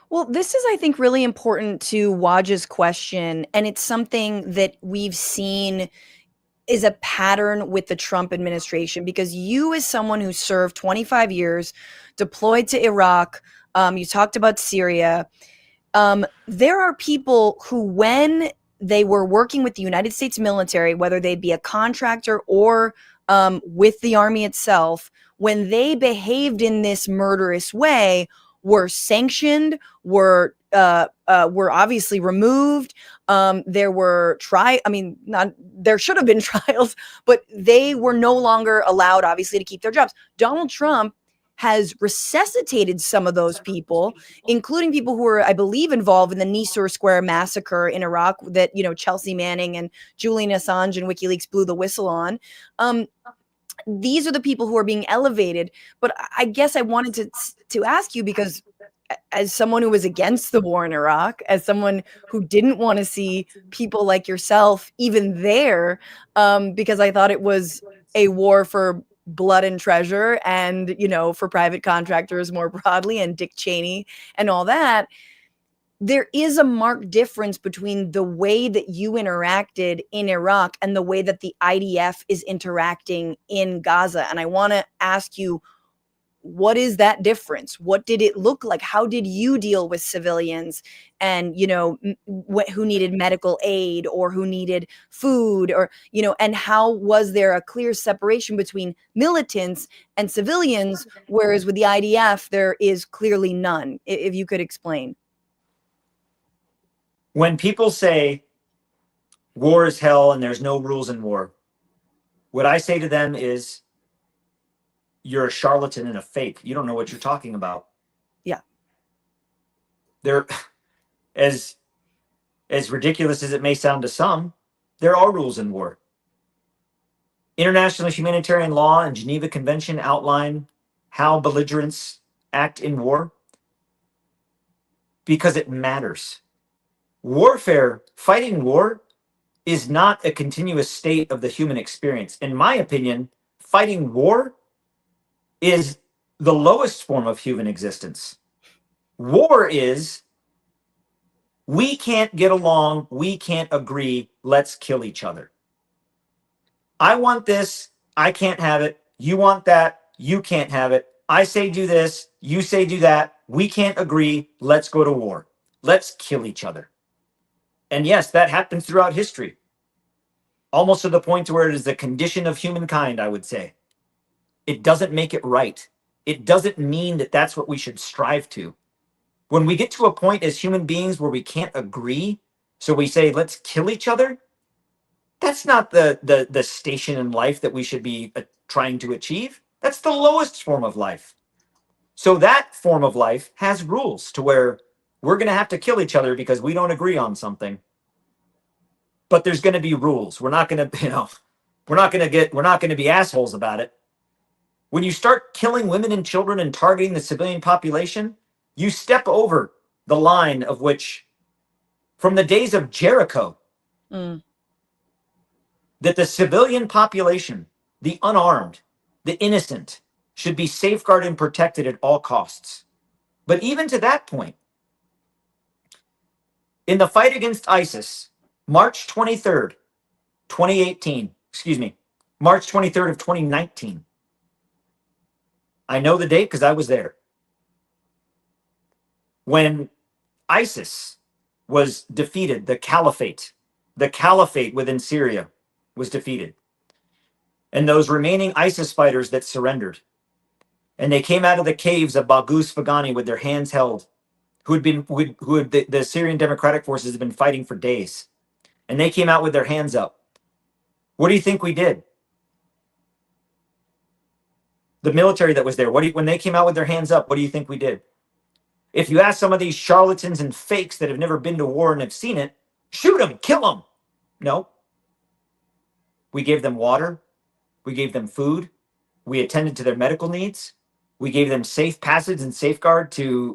Well, this is, I think, really important to Waj's question, and it's something that we've seen is a pattern with the Trump administration, because you, as someone who served 25 years, deployed to Iraq, you talked about Syria, there are people who, when they were working with the United States military, whether they be a contractor or with the army itself, when they behaved in this murderous way, were sanctioned, were obviously removed. There were there should have been trials, but they were no longer allowed, obviously, to keep their jobs. Donald Trump has resuscitated some of those people, including people who were, I believe, involved in the Nisour Square massacre in Iraq that, Chelsea Manning and Julian Assange and WikiLeaks blew the whistle on. these are the people who are being elevated. But I guess I wanted to ask you, because as someone who was against the war in Iraq, as someone who didn't want to see people like yourself even there, because I thought it was a war for blood and treasure and, you know, for private contractors more broadly, and Dick Cheney and all that, there is a marked difference between the way that you interacted in Iraq and the way that the IDF is interacting in Gaza. And I want to ask you, what is that difference? What did it look like? How did you deal with civilians and, you know, who needed medical aid or who needed food, or, you know, and how was there a clear separation between militants and civilians, whereas with the IDF, there is clearly none? If you could explain. When people say war is hell and there's no rules in war, what I say to them is, you're a charlatan and a fake. You don't know what you're talking about. Yeah. There, as ridiculous as it may sound to some, there are rules in war. International humanitarian law and Geneva Convention outline how belligerents act in war because it matters. Warfare, fighting war, is not a continuous state of the human experience. In my opinion, fighting war is the lowest form of human existence. War is, we can't get along, we can't agree, let's kill each other. I want this, I can't have it. You want that, you can't have it. I say do this, you say do that. We can't agree, let's go to war. Let's kill each other. And yes, that happens throughout history. Almost to the point where it is the condition of humankind, I would say. It doesn't make it right. It doesn't mean that that's what we should strive to. When we get to a point as human beings where we can't agree, so we say, let's kill each other, that's not the station in life that we should be trying to achieve. That's the lowest form of life. So that form of life has rules to where we're going to have to kill each other because we don't agree on something. But there's going to be rules. We're not going to, we're not going to be assholes about it. When you start killing women and children and targeting the civilian population, you step over the line of which, from the days of Jericho, that the civilian population, the unarmed, the innocent, should be safeguarded and protected at all costs. But even to that point, in the fight against ISIS, March 23rd, 2018, March 23rd of 2019, I know the date because I was there. When ISIS was defeated, the caliphate within Syria was defeated. And those remaining ISIS fighters that surrendered, and they came out of the caves of Baghouz Fagani with their hands held, the Syrian Democratic Forces had been fighting for days. And they came out with their hands up. What do you think we did? The military that was there, when they came out with their hands up, what do you think we did? If you ask some of these charlatans and fakes that have never been to war and have seen it, shoot them, kill them. No. We gave them water. We gave them food. We attended to their medical needs. We gave them safe passage and safeguard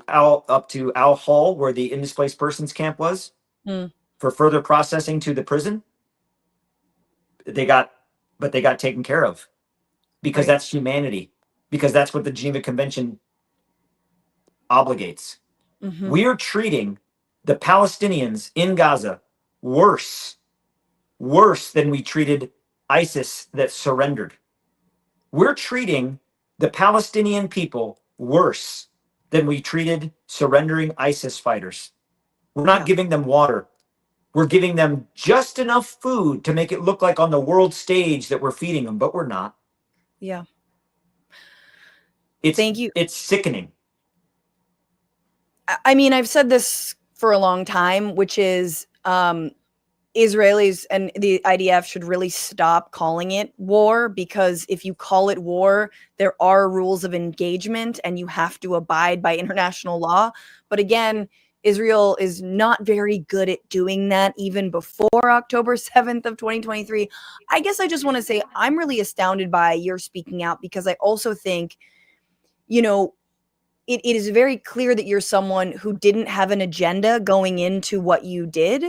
up to Al Hall, where the indisplaced persons camp was, for further processing to the prison. They got taken care of because that's humanity, because that's what the Geneva Convention obligates. We are treating the Palestinians in Gaza worse than we treated ISIS that surrendered. We're treating the Palestinian people worse than we treated surrendering ISIS fighters. We're not giving them water. We're giving them just enough food to make it look like on the world stage that we're feeding them, but we're not. Yeah. Thank you. It's sickening. I mean, I've said this for a long time, which is Israelis and the IDF should really stop calling it war, because if you call it war, there are rules of engagement and you have to abide by international law. But again, Israel is not very good at doing that even before October 7th of 2023. I guess I just want to say I'm really astounded by your speaking out, because I also think, you know, it is very clear that you're someone who didn't have an agenda going into what you did,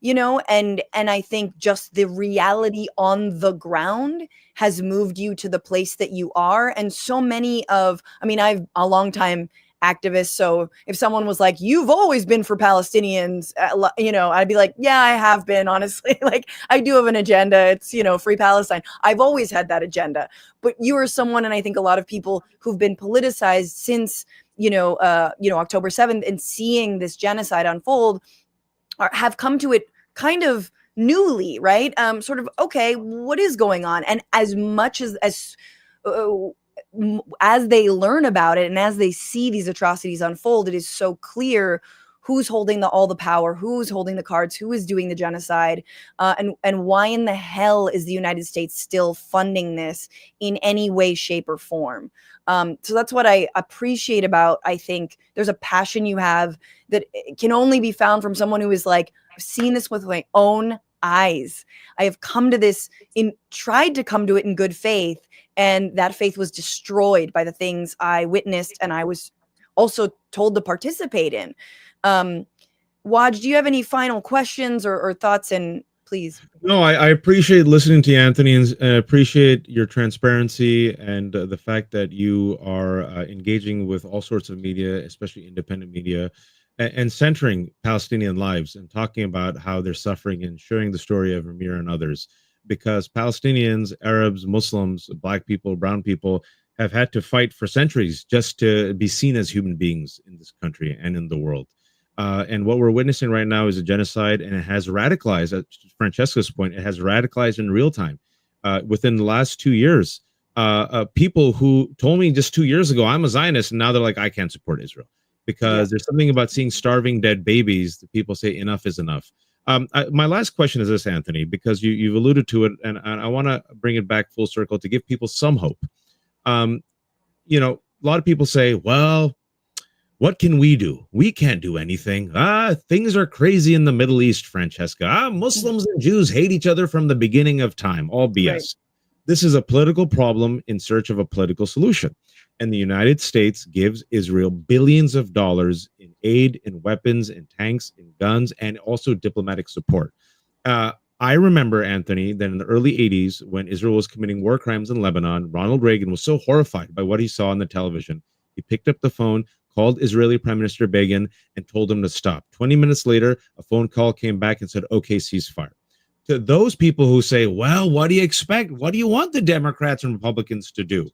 you know, and I think just the reality on the ground has moved you to the place that you are. And so many of, I mean, I've a long time activist, so if someone was like, you've always been for Palestinians, you know, I'd be like, yeah, I have been, honestly. Like, I do have an agenda. It's, you know, free Palestine. I've always had that agenda. But you are someone, and I think a lot of people who've been politicized since October 7th, and seeing this genocide unfold, have come to it kind of newly, right? Sort of, okay, what is going on? And as much as they learn about it and as they see these atrocities unfold, it is so clear who's holding all the power, who's holding the cards, who is doing the genocide, and why in the hell is the United States still funding this in any way, shape, or form. So that's what I appreciate about, I think there's a passion you have that can only be found from someone who is like, I've seen this with my own eyes. I have come to this tried to come to it in good faith, and that faith was destroyed by the things I witnessed and I was also told to participate in. Waj, do you have any final questions or thoughts? And please. No, I appreciate listening to you, Anthony, and appreciate your transparency and the fact that you are engaging with all sorts of media, especially independent media, and centering Palestinian lives and talking about how they're suffering and sharing the story of Amir and others. Because Palestinians, Arabs, Muslims, Black people, brown people have had to fight for centuries just to be seen as human beings in this country and in the world. And what we're witnessing right now is a genocide, and it has radicalized, at Francesca's point, it has radicalized in real time. Within the last 2 years, people who told me just 2 years ago, I'm a Zionist, and now they're like, I can't support Israel. Because there's something about seeing starving dead babies that people say enough is enough. My last question is this, Anthony, because you've alluded to it, and I want to bring it back full circle to give people some hope. You know, a lot of people say, well, what can we do? We can't do anything. Things are crazy in the Middle East, Francesca. Muslims and Jews hate each other from the beginning of time. All BS. Right. This is a political problem in search of a political solution. And the United States gives Israel billions of dollars in aid, in weapons, in tanks, in guns, and also diplomatic support. I remember, Anthony, that in the early 80s, when Israel was committing war crimes in Lebanon, Ronald Reagan was so horrified by what he saw on the television. He picked up the phone, called Israeli Prime Minister Begin, and told him to stop. 20 minutes later, a phone call came back and said, okay, ceasefire. To those people who say, well, what do you expect? What do you want the Democrats and Republicans to do?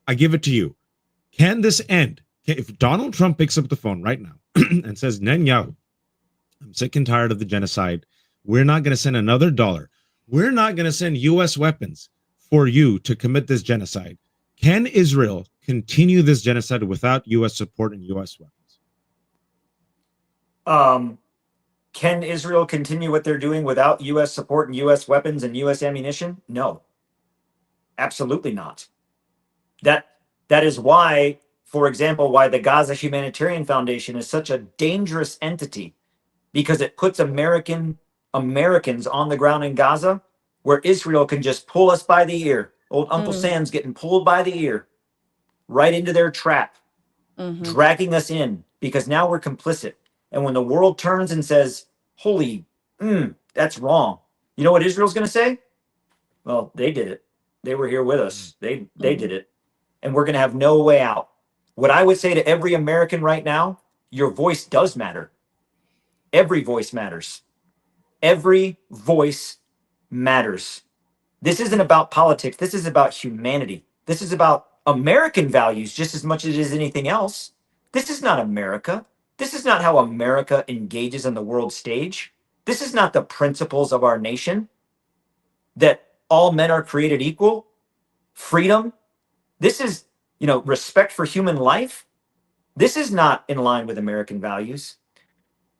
I give it to you. Can this end? If Donald Trump picks up the phone right now and says, Netanyahu, I'm sick and tired of the genocide. We're not going to send another dollar. We're not going to send U.S. weapons for you to commit this genocide. Can Israel continue this genocide without U.S. support and U.S. weapons? Can Israel continue what they're doing without U.S. support and U.S. weapons and U.S. ammunition? No, absolutely not. That is why, for example, why the Gaza Humanitarian Foundation is such a dangerous entity, because it puts Americans on the ground in Gaza, where Israel can just pull us by the ear. Old Uncle Sam's getting pulled by the ear right into their trap, dragging us in, because now we're complicit. And when the world turns and says, holy, that's wrong, you know what Israel's going to say? Well, they did it. They were here with us. They did it. And we're going to have no way out. What I would say to every American right now, your voice does matter. Every voice matters. Every voice matters. This isn't about politics. This is about humanity. This is about American values just as much as it is anything else. This is not America. This is not how America engages on the world stage. This is not the principles of our nation, that all men are created equal, freedom. This is, respect for human life. This is not in line with American values.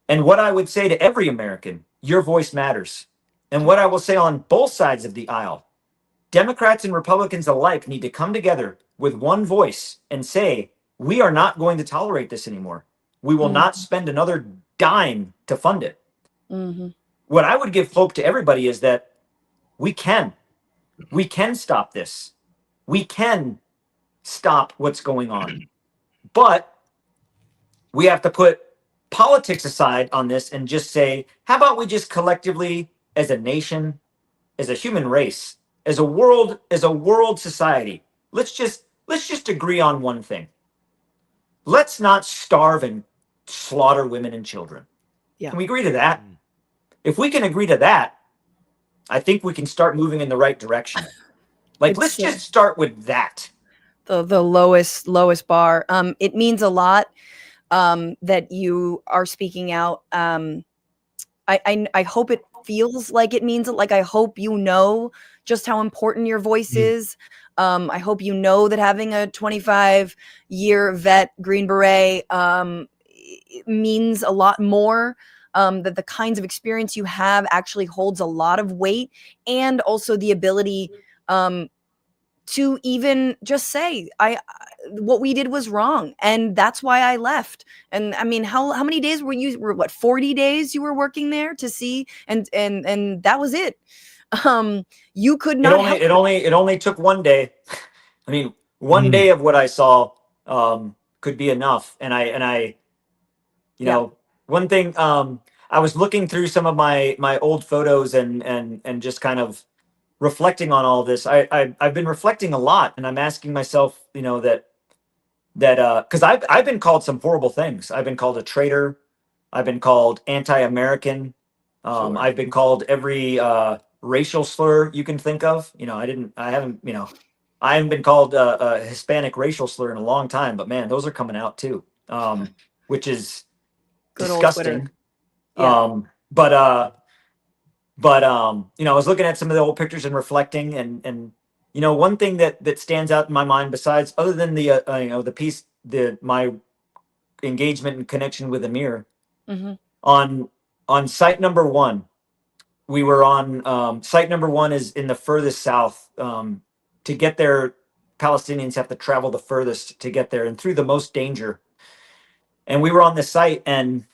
And what I would say to every American, your voice matters. And what I will say on both sides of the aisle, Democrats and Republicans alike need to come together with one voice and say, we are not going to tolerate this anymore. We will not spend another dime to fund it. What I would give hope to everybody is that we can stop this. We can stop what's going on. But we have to put politics aside on this and just say, how about we just collectively, as a nation, as a human race, as a world society, let's just agree on one thing. Let's not starve and slaughter women and children. Yeah. Can we agree to that? If we can agree to that, I think we can start moving in the right direction. Like, let's just start with that. The lowest bar. It means a lot that you are speaking out. I hope it feels like it means it. Like, I hope you know just how important your voice is. I hope you know that having a 25-year vet Green Beret means a lot more. That the kinds of experience you have actually holds a lot of weight, and also the ability to even just say, what we did was wrong, and that's why I left. And I mean, how many days were what, 40 days you were working there to see, and that was it. You could not. It only took one day. I mean, one day of what I saw could be enough. And I, you know, one thing, I was looking through some of my old photos and just kind of reflecting on all this. I've been reflecting a lot, and I'm asking myself, you know, that because I've been called some horrible things. I've been called a traitor. I've been called anti-American. I've been called every racial slur you can think of. You know, I haven't been called a Hispanic racial slur in a long time, but man, those are coming out too, which is disgusting. Yeah. But you know, I was looking at some of the old pictures and reflecting, and you know, one thing that stands out in my mind, besides other than the you know, the piece, my engagement and connection with Amir, on site number one, we were on site number one is in the furthest south. To get there, Palestinians have to travel the furthest to get there and through the most danger. And we were on the site, and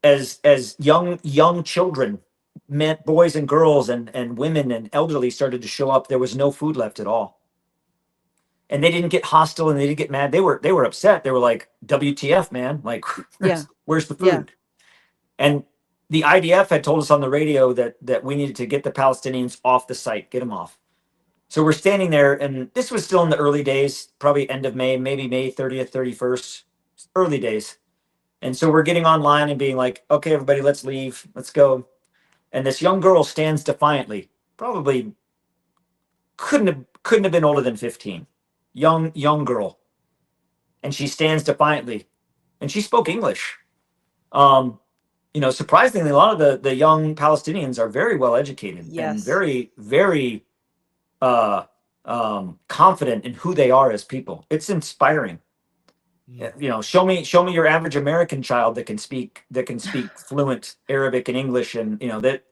as young children, boys and girls and women and elderly started to show up, there was no food left at all. And they didn't get hostile and they didn't get mad. They were upset. They were like, WTF, man? Like, where's the food? Yeah. And the IDF had told us on the radio that we needed to get the Palestinians off the site, get them off. So we're standing there, and this was still in the early days, probably end of May, maybe May 30th, 31st, early days. And so we're getting online and being like, okay, everybody, let's leave. Let's go. And this young girl stands defiantly, probably couldn't have been older than 15. Young girl. And she stands defiantly. And she spoke English. You know, surprisingly, a lot of the young Palestinians are very well educated and very, very confident in who they are as people. It's inspiring. You know, show me your average American child that can speak fluent Arabic and English, and you know that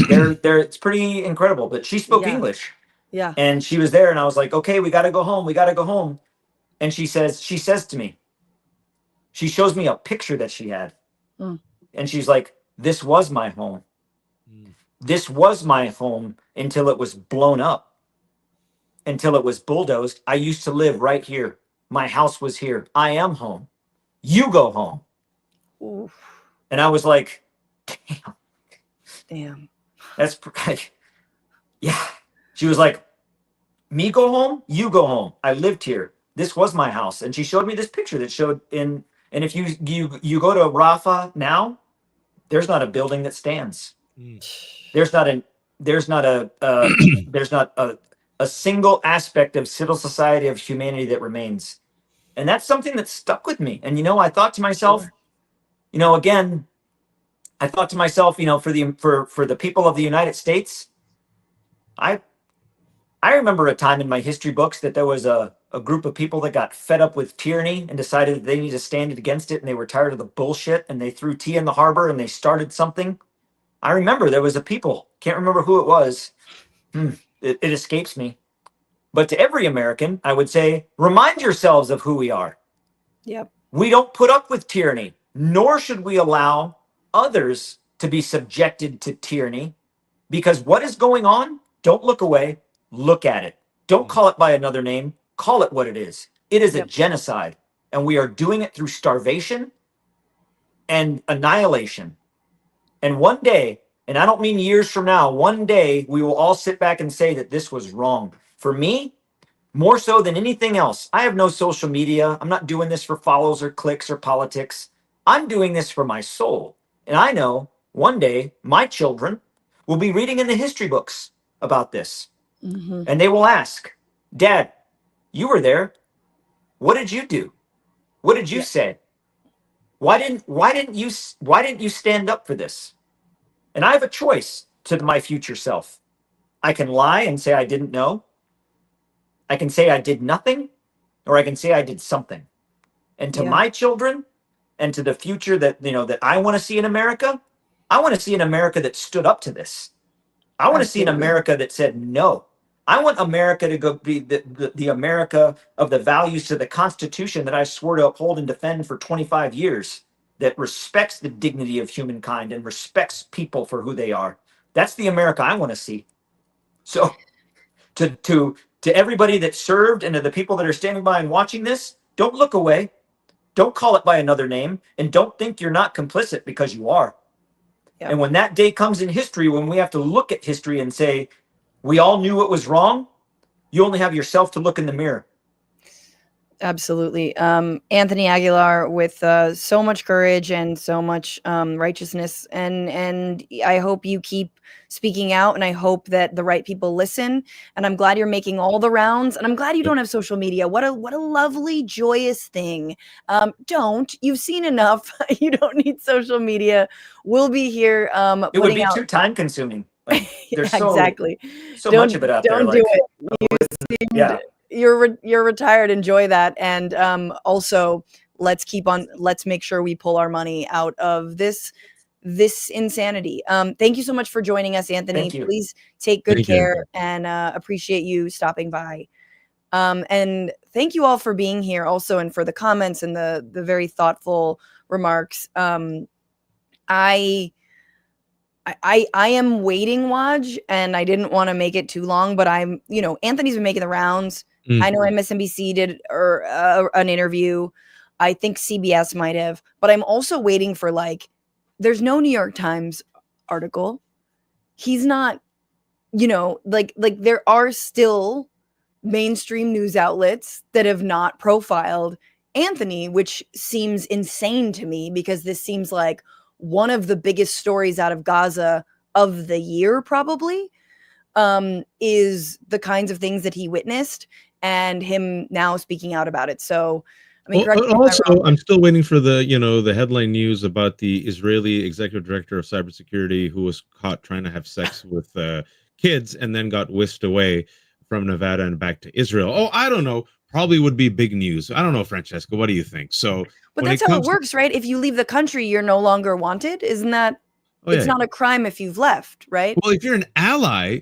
they're it's pretty incredible. But she spoke English. Yeah. And she was there, and I was like, okay, we got to go home. We got to go home. And she says to me, she shows me a picture that she had. And she's like, this was my home. This was my home until it was blown up, until it was bulldozed. I used to live right here. My house was here. I am home. You go home. Oof. And I was like, damn. That's yeah. She was like, me go home, you go home. I lived here. This was my house. And she showed me this picture that showed and if you go to Rafah now, there's not a building that stands. There's not a single aspect of civil society, of humanity that remains. And that's something that stuck with me. And, you know, I thought to myself, you know, again, I thought to myself, you know, for the people of the United States, I remember a time in my history books that there was a group of people that got fed up with tyranny and decided that they needed to stand against it, and they were tired of the bullshit, and they threw tea in the harbor and they started something. I remember there was a people, can't remember who it was. It escapes me. But to every American, I would say, remind yourselves of who we are. Yep. We don't put up with tyranny. nor should we allow others to be subjected to tyranny, because what is going on, don't look away, look at it. Don't call it by another name, call it what it is. It is a Yep. genocide, and we are doing it through starvation and annihilation. And one day, and I don't mean years from now, one day we will all sit back and say that this was wrong. For me, more so than anything else, I have no social media. I'm not doing this for follows or clicks or politics. I'm doing this for my soul. And I know one day my children will be reading in the history books about this. Mm-hmm. And they will ask, Dad, you were there. What did you do? What did you say? Why didn't you stand up for this? And I have a choice to my future self. I can lie and say I didn't know. I can say I did nothing, or I can say I did something. And to my children and to the future that that I want to see in America, I want to see an America that stood up to this. I want to see an America that said no. I want America to go be the America of the values to the Constitution that I swore to uphold and defend for 25 years, that respects the dignity of humankind and respects people for who they are. That's the America I want to see. So to everybody that served and to the people that are standing by and watching this, don't look away. Don't call it by another name, and don't think you're not complicit, because you are. Yep. And when that day comes in history, when we have to look at history and say, we all knew it was wrong, you only have yourself to look in the mirror. Absolutely. Anthony Aguilar, with so much courage and so much righteousness, and I hope you keep speaking out, and I hope that the right people listen. And I'm glad you're making all the rounds, and I'm glad you don't have social media. What a lovely, joyous thing. You've seen enough. You don't need social media. We'll be here. It would be too time consuming. Like, there's exactly. So much of it out there. Don't do it. You're retired. Enjoy that. And also let's make sure we pull our money out of this insanity. Thank you so much for joining us, Anthony. Please take good care, and appreciate you stopping by. And thank you all for being here also, and for the comments and the very thoughtful remarks. I am waiting, Waj, and I didn't want to make it too long, but Anthony's been making the rounds. Mm-hmm. I know MSNBC did an interview. I think CBS might have, but I'm also waiting for, there's no New York Times article. He's not, there are still mainstream news outlets that have not profiled Anthony, which seems insane to me, because this seems like one of the biggest stories out of Gaza of the year, probably, is the kinds of things that he witnessed, and him now speaking out about it. So, I mean, I'm still waiting for the headline news about the Israeli executive director of cybersecurity who was caught trying to have sex with kids and then got whisked away from Nevada and back to Israel. Oh, I don't know. Probably would be big news. I don't know, Francesca. What do you think? So, but that's how it works, right? If you leave the country, you're no longer wanted. Isn't that? It's not a crime if you've left, right? Well, if you're an ally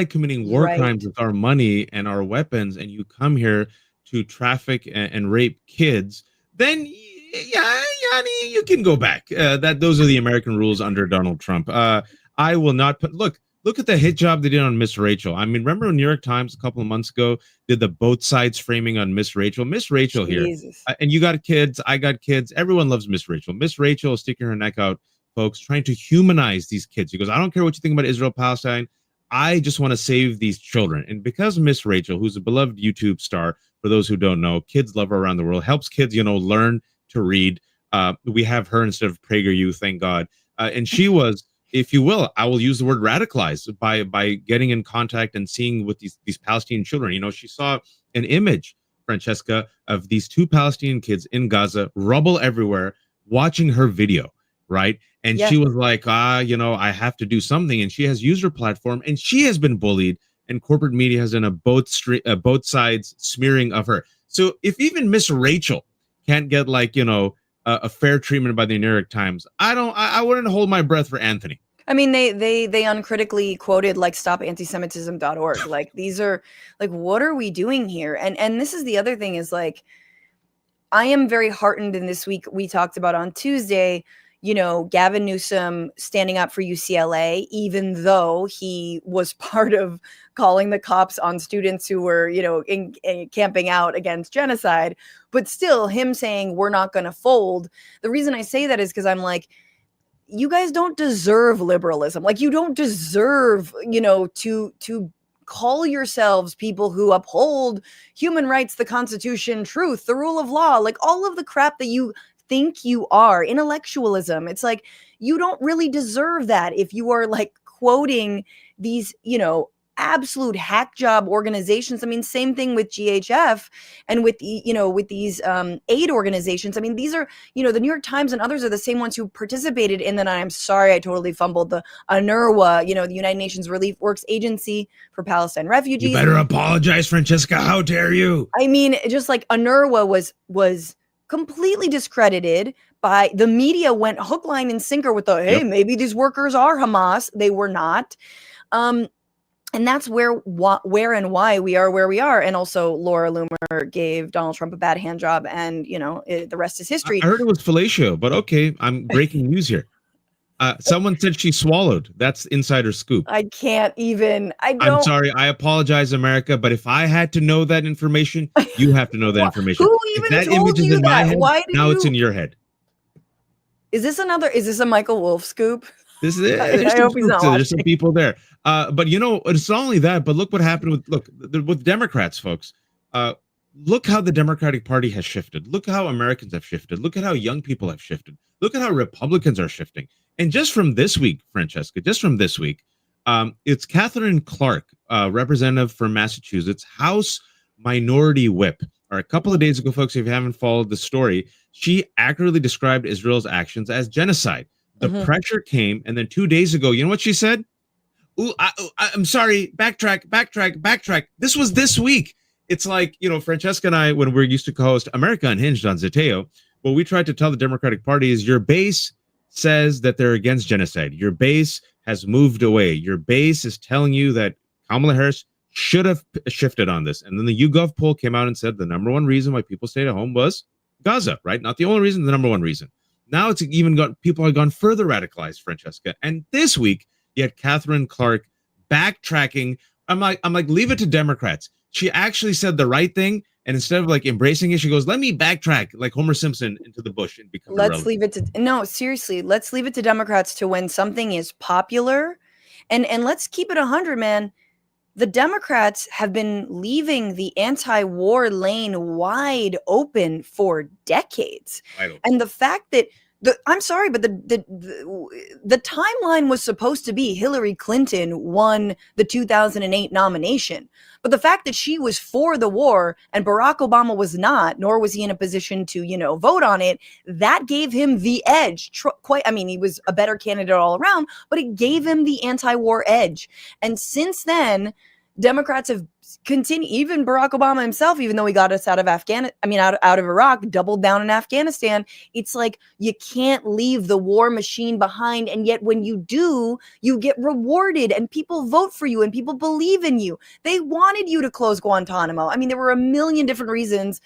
committing war crimes with our money and our weapons, and you come here to traffic and rape kids, then you can go back. Those are the American rules under Donald Trump. I will not put. Look at the hit job they did on Miss Rachel. I mean, remember when New York Times a couple of months ago did the both sides framing on Miss Rachel? Miss Rachel Jesus. Here. And you got kids, I got kids. Everyone loves Miss Rachel. Miss Rachel is sticking her neck out, folks, trying to humanize these kids. He goes, I don't care what you think about Israel, Palestine. I just want to save these children. And because Miss Rachel, who's a beloved YouTube star, for those who don't know, kids love her around the world, helps kids, learn to read. We have her instead of PragerU, thank God. And she was, if you will, I will use the word radicalized by getting in contact and seeing with these Palestinian children. She saw an image, Francesca, of these two Palestinian kids in Gaza, rubble everywhere, watching her video, right? And she was like, I have to do something. And she has used her platform, and she has been bullied, and corporate media has done both sides smearing of her. So if even Miss Rachel can't get a fair treatment by the New York Times, I wouldn't hold my breath for Anthony. I mean, they uncritically quoted stopantisemitism.org. These are what are we doing here? And this is the other thing is I am very heartened in this week. We talked about on Tuesday, Gavin Newsom standing up for UCLA, even though he was part of calling the cops on students who were, camping out against genocide. But still, him saying we're not going to fold. The reason I say that is because I'm like, you guys don't deserve liberalism. Like, you don't deserve, to call yourselves people who uphold human rights, the Constitution, truth, the rule of law, like all of the crap that you think you are, intellectualism. It's like, you don't really deserve that if you are like quoting these, absolute hack job organizations. I mean, same thing with GHF and with with these aid organizations. I mean, these are, the New York Times and others are the same ones who participated in that. I'm sorry, I totally fumbled the UNRWA, the United Nations Relief Works Agency for Palestine Refugees. You better apologize, Francesca. How dare you? I mean, just like UNRWA was completely discredited by the media, went hook, line, and sinker with the, hey, maybe these workers are Hamas. They were not. And that's where and why we are where we are. And also, Laura Loomer gave Donald Trump a bad hand job, and the rest is history. I heard it was fellatio, but okay, I'm breaking news here. Someone said she swallowed. That's insider scoop. I can't even. I'm sorry. I apologize, America. But if I had to know that information, you have to know that information. Who even if that told image is you in that? my head, Why now it's in your head. Is this a Michael Wolff scoop? This is it. I hope he's not watching. There's some people there. But it's not only that, but look what happened with Democrats, folks. Look how the Democratic Party has shifted. Look how Americans have shifted. Look at how young people have shifted. Look at how Republicans are shifting. And just from this week, Francesca, it's Catherine Clark, representative from Massachusetts, House Minority Whip. Or a couple of days ago, folks, if you haven't followed the story, she accurately described Israel's actions as genocide. The pressure came, and then 2 days ago, you know what she said? I'm sorry, backtrack. This was this week. It's like, Francesca and I, when we're used to co-host America Unhinged on Zeteo, what we tried to tell the Democratic Party is your base says that they're against genocide. Your base has moved away. Your base is telling you that Kamala Harris should have shifted on this. And then the YouGov poll came out and said the number one reason why people stayed at home was Gaza, right? Not the only reason, the number one reason. Now it's even people have gone further radicalized, Francesca. And this week, you had Catherine Clark backtracking. I'm like, leave it to Democrats. She actually said the right thing, and instead of like embracing it, she goes, "Let me backtrack like Homer Simpson into the bush and become." Let's leave it to Democrats to when something is popular, and let's keep it 100, man. The Democrats have been leaving the anti-war lane wide open for decades, and the fact that I'm sorry, but the timeline was supposed to be Hillary Clinton won the 2008 nomination. But the fact that she was for the war and Barack Obama was not, nor was he in a position to, vote on it, that gave him the edge. He was a better candidate all around, but it gave him the anti-war edge. And since then, Democrats have continued, even Barack Obama himself, even though he got us out of out of Iraq, doubled down in Afghanistan. It's like, you can't leave the war machine behind. And yet when you do, you get rewarded and people vote for you and people believe in you. They wanted you to close Guantanamo. I mean, there were a million different reasons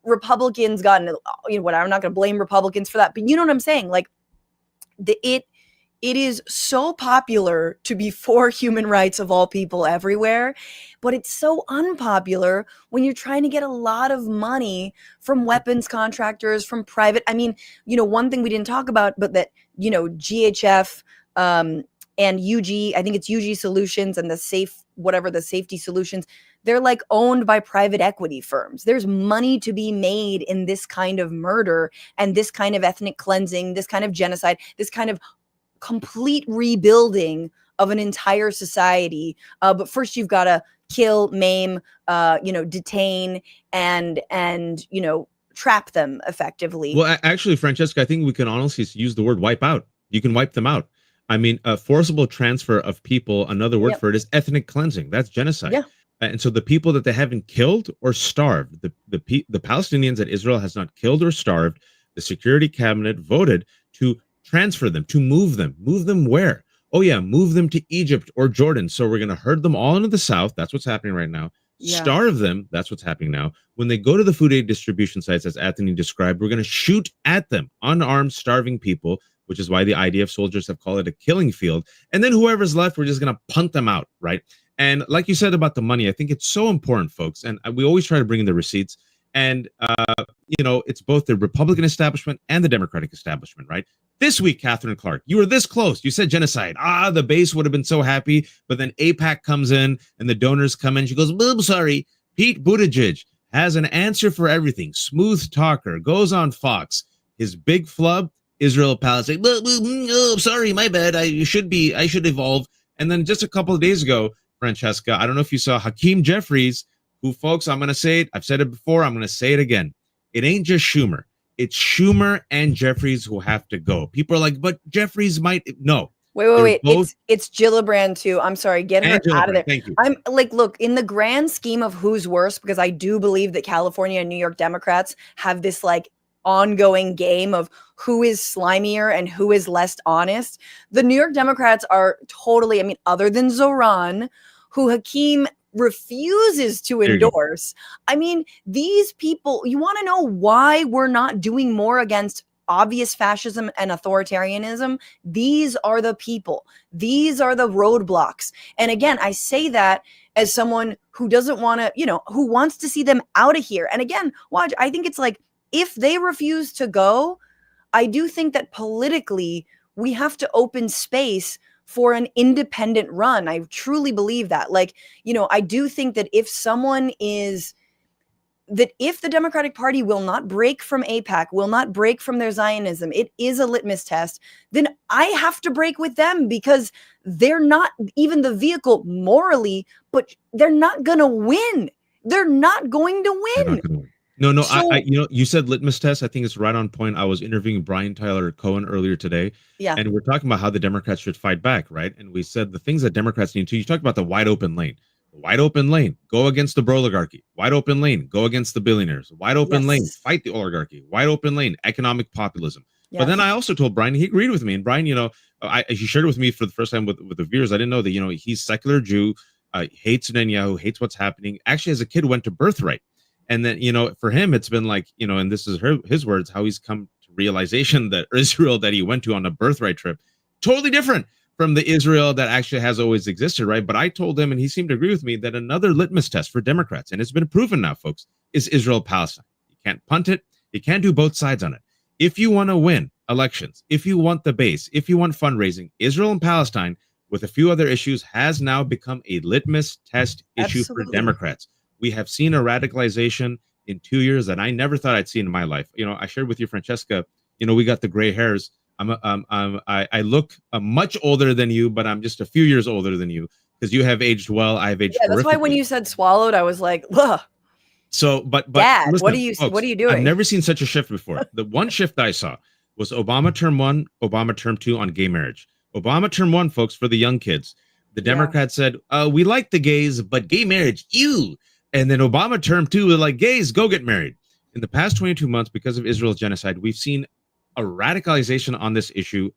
Republicans got into, I'm not going to blame Republicans for that, but you know what I'm saying? Like, it is so popular to be for human rights of all people everywhere, but it's so unpopular when you're trying to get a lot of money from weapons contractors, from private. One thing we didn't talk about, but that, GHF and UG, I think it's UG Solutions and the safety solutions, they're like owned by private equity firms. There's money to be made in this kind of murder and this kind of ethnic cleansing, this kind of genocide, this kind of complete rebuilding of an entire society. But first you've got to kill, maim, detain, and trap them effectively. Well, actually, Francesca, I think we can honestly use the word wipe out. You can wipe them out. I mean, a forcible transfer of people, another word for it is ethnic cleansing. That's genocide. Yeah. And so the people that they haven't killed or starved, the Palestinians that Israel has not killed or starved, the Security Cabinet voted to transfer them, to move them. Move them where? Oh, yeah, move them to Egypt or Jordan. So we're going to herd them all into the south. That's what's happening right now. Yeah. starve them. That's what's happening now. When they go to the food aid distribution sites, as Anthony described, we're going to shoot at them, unarmed, starving people, which is why the IDF soldiers have called it a killing field. And then whoever's left, we're just going to punt them out, right? And like you said about the money, I think it's so important, folks. And we always try to bring in the receipts. And, it's both the Republican establishment and the Democratic establishment, right? This week, Catherine Clark, you were this close. You said genocide. The base would have been so happy. But then AIPAC comes in and the donors come in. She goes, I'm sorry. Pete Buttigieg has an answer for everything. Smooth talker, goes on Fox. His big flub, Israel, Palestine. Oh, sorry, my bad. I should evolve. And then just a couple of days ago, Francesca, I don't know if you saw Hakeem Jeffries, who, folks, I'm going to say it. I've said it before. I'm going to say it again. It ain't just Schumer. It's Schumer and Jeffries who have to go. People are like, but Jeffries might. No. Wait. It's Gillibrand too. I'm sorry. Get her out of there. Thank you. I'm like, look, in the grand scheme of who's worse, because I do believe that California and New York Democrats have this like ongoing game of who is slimier and who is less honest. The New York Democrats are totally, other than Zoran, who Hakeem refuses to endorse. These people, you want to know why we're not doing more against obvious fascism and authoritarianism? These are the people. These are the roadblocks. And again, I say that as someone who doesn't want to, who wants to see them out of here. And again, watch, I think it's like, if they refuse to go, I do think that politically we have to open space for an independent run. I truly believe that. I do think that if the Democratic Party will not break from AIPAC, will not break from their Zionism, it is a litmus test, then I have to break with them because they're not even the vehicle morally, but they're not going to win. They're not going to win. No. So, you said litmus test. I think it's right on point. I was interviewing Brian Tyler Cohen earlier today. Yeah. And we're talking about how the Democrats should fight back, right? And we said the things that Democrats need to. You talked about the wide open lane. Wide open lane, go against the oligarchy. Wide open lane, go against the billionaires. Wide open lane, fight the oligarchy. Wide open lane, economic populism. Yes. But then I also told Brian, he agreed with me. And Brian, he shared it with me for the first time with the viewers. I didn't know that, he's secular Jew, hates Netanyahu, hates what's happening. Actually, as a kid, went to Birthright. And then, for him, it's been like, and this is his words, how he's come to realization that Israel that he went to on a Birthright trip, totally different from the Israel that actually has always existed, right? But I told him, and he seemed to agree with me, that another litmus test for Democrats, and it's been proven now, folks, is Israel-Palestine. You can't punt it. You can't do both sides on it. If you want to win elections, if you want the base, if you want fundraising, Israel and Palestine, with a few other issues, has now become a litmus test issue for Democrats. We have seen a radicalization in 2 years that I never thought I'd seen in my life. I shared with you, Francesca, we got the gray hairs. I look much older than you, but I'm just a few years older than you because you have aged well. I've aged. Yeah, that's why when you said swallowed, I was like, ugh. So, but Dad, listen, what are you doing? I've never seen such a shift before. The one shift I saw was Obama term 1, Obama term 2 on gay marriage. Obama term 1, folks, for the young kids. The Democrats said, we like the gays, but gay marriage, ew. And then Obama term 2, they're like, gays, go get married. In the past 22 months, because of Israel's genocide, we've seen a radicalization on this issue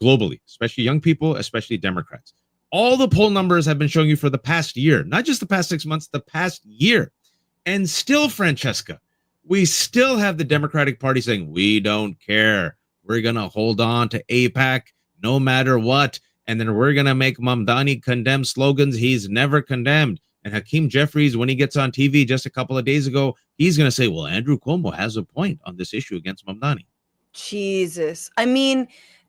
globally, especially young people, especially Democrats. All the poll numbers have been showing you for the past year, not just the past 6 months, the past year. And still, Francesca, we still have the Democratic Party saying, we don't care. We're going to hold on to AIPAC no matter what. And then we're going to make Mamdani condemn slogans he's never condemned. And Hakeem Jeffries, when he gets on TV just a couple of days ago, he's going to say, well, Andrew Cuomo has a point on this issue against Mamdani. Jesus.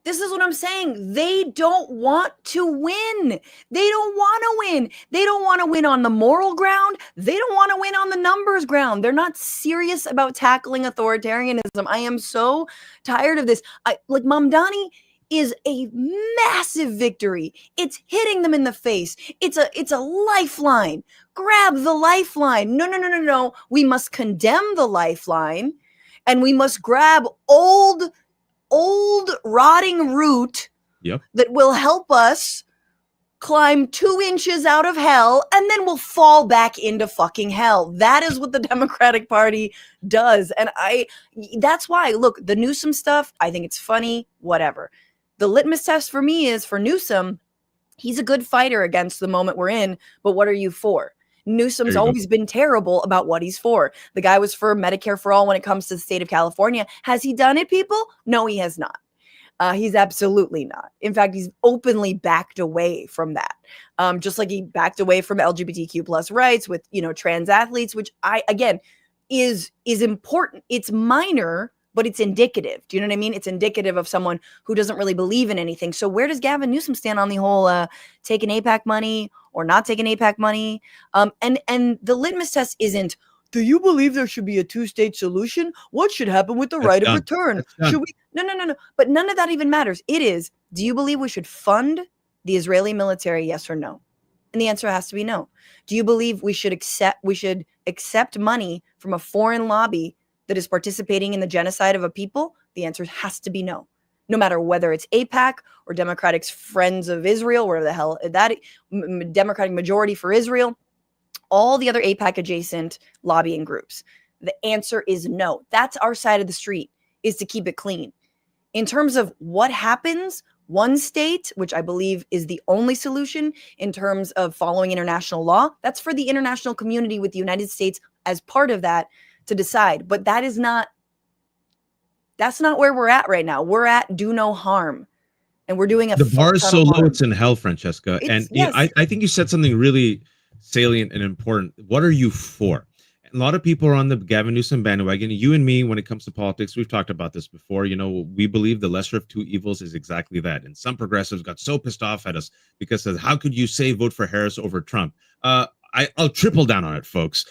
This is what I'm saying. They don't want to win. They don't want to win. They don't want to win on the moral ground. They don't want to win on the numbers ground. They're not serious about tackling authoritarianism. I am so tired of this. Mamdani is a massive victory. It's hitting them in the face. It's a lifeline. Grab the lifeline. No. We must condemn the lifeline. And we must grab old rotting root that will help us climb 2 inches out of hell, and then we'll fall back into fucking hell. That is what the Democratic Party does. And that's why, look, the Newsom stuff, I think it's funny, whatever. The litmus test for me is for Newsom, he's a good fighter against the moment we're in, but what are you for? Newsom's There you go. always been terrible about what he's for. The guy was for Medicare for all when it comes to the state of California. Has he done it, people? No, he has not. He's absolutely not. In fact, he's openly backed away from that. Just like he backed away from LGBTQ plus rights with, trans athletes, which is important. It's minor, but it's indicative. Do you know what I mean? It's indicative of someone who doesn't really believe in anything. So where does Gavin Newsom stand on the whole taking AIPAC money or not taking AIPAC money? And the litmus test isn't, do you believe there should be a two-state solution? What should happen with the right of return? Should we? No. But none of that even matters. It is, do you believe we should fund the Israeli military, yes or no? And the answer has to be no. Do you believe we should accept money from a foreign lobby that is participating in the genocide of a people? The answer has to be no. No matter whether it's AIPAC or Democratic's Friends of Israel, wherever the hell that Democratic Majority for Israel, all the other AIPAC adjacent lobbying groups. The answer is no. That's our side of the street, is to keep it clean. In terms of what happens, one state, which I believe is the only solution in terms of following international law, that's for the international community with the United States as part of that to decide. But that's not where we're at right now. We're at do no harm. And we're doing the bar is so low it's in hell, Francesca. Yes. I think you said something really salient and important. What are you for? A lot of people are on the Gavin Newsom bandwagon. You and me, when it comes to politics, we've talked about this before. We believe the lesser of two evils is exactly that. And some progressives got so pissed off at us because of how could you say vote for Harris over Trump? I'll triple down on it, folks.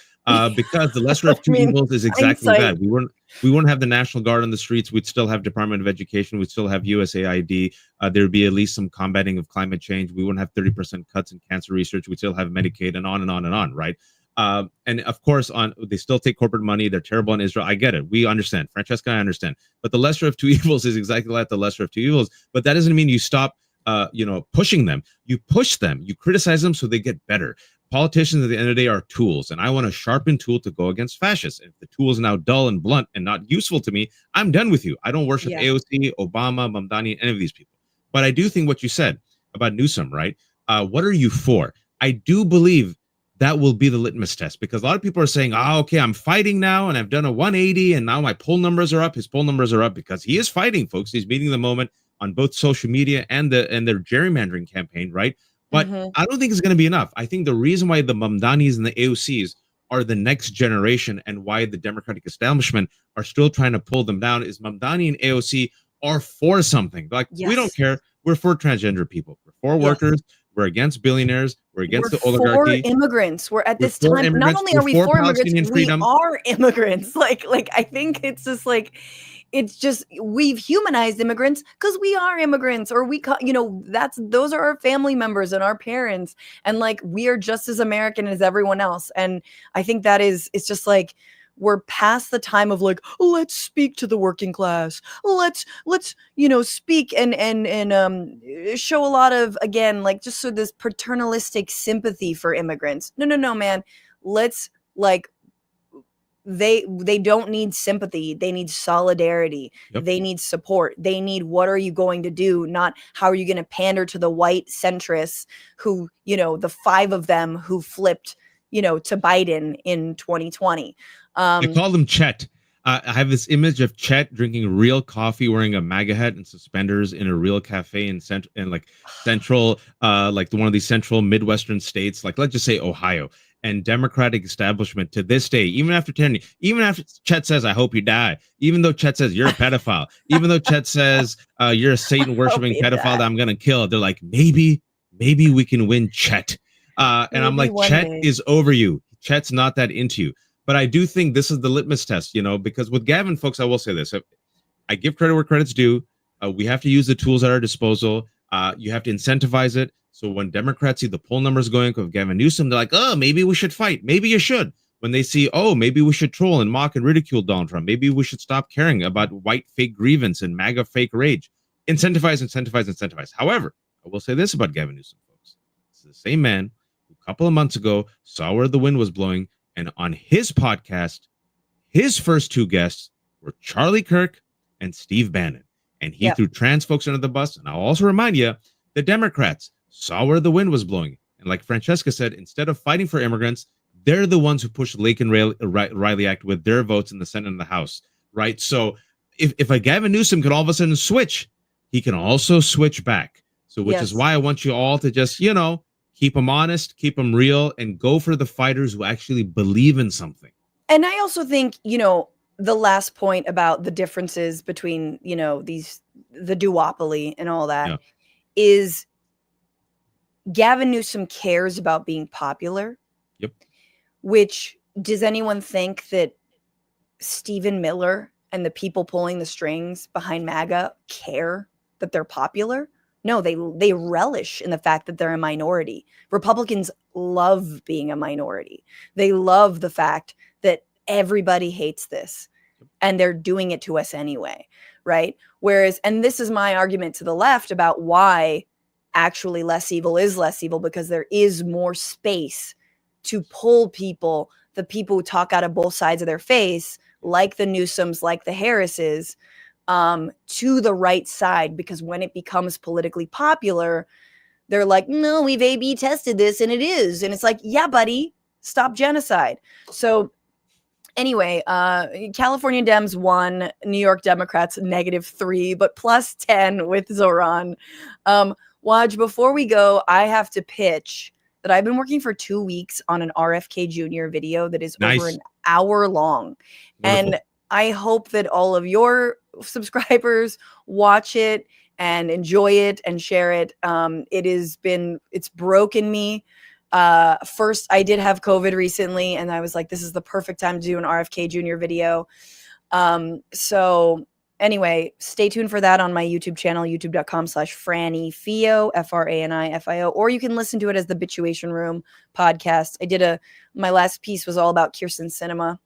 Because the lesser of two evils is exactly that. We wouldn't have the National Guard on the streets. We'd still have Department of Education. We'd still have USAID. There'd be at least some combating of climate change. We wouldn't have 30% cuts in cancer research. We'd still have Medicaid and on and on and on, right? And of course, they still take corporate money. They're terrible in Israel. I get it. We understand. Francesca, I understand. But the lesser of two evils is exactly like the lesser of two evils. But that doesn't mean you stop, pushing them. You push them. You criticize them so they get better. Politicians at the end of the day are tools, and I want a sharpened tool to go against fascists. If the tool is now dull and blunt and not useful to me, I'm done with you. I don't worship AOC, Obama, Mamdani, any of these people. But I do think what you said about Newsom, right? What are you for? I do believe that will be the litmus test, because a lot of people are saying, okay, I'm fighting now and I've done a 180 and now my poll numbers are up. His poll numbers are up because he is fighting, folks. He's meeting the moment on both social media and their gerrymandering campaign, right? But I don't think it's going to be enough. I think the reason why the Mamdanis and the AOCs are the next generation and why the Democratic establishment are still trying to pull them down is Mamdani and AOC are for something. Like, we don't care. We're for transgender people. We're for workers. We're against billionaires. We're against the oligarchy. For immigrants. We're at this time. Not only are we for immigrants, we are immigrants. Like I think it's just like, we've humanized immigrants because we are immigrants, or those are our family members and our parents, and like we are just as American as everyone else. And I think it's just like we're past the time of like, let's speak to the working class. Let's speak and show a lot of, again, like just so this paternalistic sympathy for immigrants. No, man. Let's they don't need sympathy. They need solidarity. Yep. They need support. They need, what are you going to do? Not how are you going to pander to the white centrists who, the 5 of them who flipped, to Biden in 2020. They call them Chet. I have this image of Chet drinking real coffee, wearing a MAGA hat and suspenders in a real cafe in central, like one of these central Midwestern states, like let's just say Ohio. And Democratic establishment to this day, even after 10, even after Chet says, I hope you die, even though Chet says you're a pedophile, even though Chet says you're a Satan worshiping pedophile that I'm going to kill, they're like, maybe we can win Chet. And I'm like, Chet is over you. Chet's not that into you. But I do think this is the litmus test, because with Gavin, folks, I will say this. I give credit where credit's due. We have to use the tools at our disposal. You have to incentivize it. So when Democrats see the poll numbers going with Gavin Newsom, they're like, oh, maybe we should fight. Maybe you should. When they see, oh, maybe we should troll and mock and ridicule Donald Trump. Maybe we should stop caring about white fake grievance and MAGA fake rage. Incentivize. However, I will say this about Gavin Newsom, folks. It's the same man who a couple of months ago saw where the wind was blowing. And on his podcast, his first 2 guests were Charlie Kirk and Steve Bannon. And he threw trans folks under the bus. And I'll also remind you, the Democrats saw where the wind was blowing. And like Francesca said, instead of fighting for immigrants, They're the ones who pushed Lake and Riley Act with their votes in the Senate and the House, right? So if a Gavin Newsom could all of a sudden switch, he can also switch back. So which is why I want you all to just, keep them honest, keep them real, and go for the fighters who actually believe in something. And I also think, the last point about the differences between, the duopoly and all that is Gavin Newsom cares about being popular. Yep. Which, does anyone think that Stephen Miller and the people pulling the strings behind MAGA care that they're popular? No, they relish in the fact that they're a minority. Republicans love being a minority. They love the fact that everybody hates this and they're doing it to us anyway, right? Whereas, and this is my argument to the left about why actually less evil is less evil, because there is more space to pull people, the people who talk out of both sides of their face, like the Newsoms, like the Harrises, to the right side, because when it becomes politically popular, they're like, no, we've A/B tested this and it is. And it's like, yeah, buddy, stop genocide. So anyway, California Dems won, New York Democrats -3, but +10 with Zoran. Waj, before we go, I have to pitch that I've been working for 2 weeks on an RFK Jr. video that is over an hour long. Wonderful. And I hope that all of your subscribers watch it and enjoy it and share it. It's broken me. First, I did have COVID recently, and I was like, this is the perfect time to do an RFK Jr. video. So anyway, stay tuned for that on my YouTube channel, youtube.com/FrannyFio, FRANIFIO, or you can listen to it as the Bituation Room podcast. My last piece was all about Kirsten Cinema.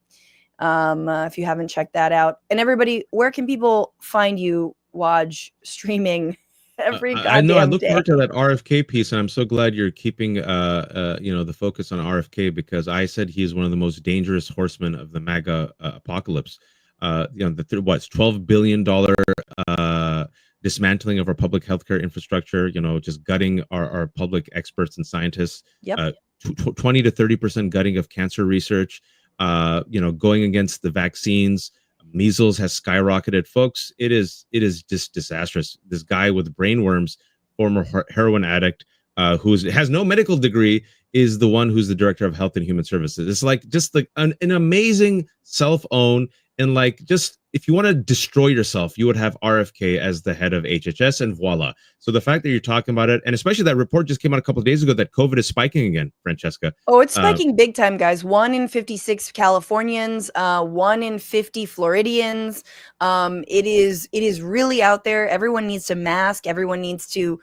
If you haven't checked that out. And everybody, where can people find you, Waj, streaming every goddamn I know. I look day? forward to that RFK piece, and I'm so glad you're keeping the focus on RFK, because I said he's one of the most dangerous horsemen of the MAGA apocalypse. What's $12 billion dismantling of our public healthcare infrastructure, just gutting our public experts and scientists, 20 to 30% gutting of cancer research, going against the vaccines. Measles has skyrocketed, folks. It is just disastrous. This guy with brainworms, former heroin addict, who has no medical degree, is the one who's the director of Health and Human Services. It's like an amazing self-own. And just if you want to destroy yourself, you would have RFK as the head of HHS, and voila. So the fact that you're talking about it, and especially that report just came out a couple of days ago that COVID is spiking again, Francesca. Oh, it's spiking big time, guys. 1 in 56 Californians, 1 in 50 Floridians. It is really out there. Everyone needs to mask. Everyone needs to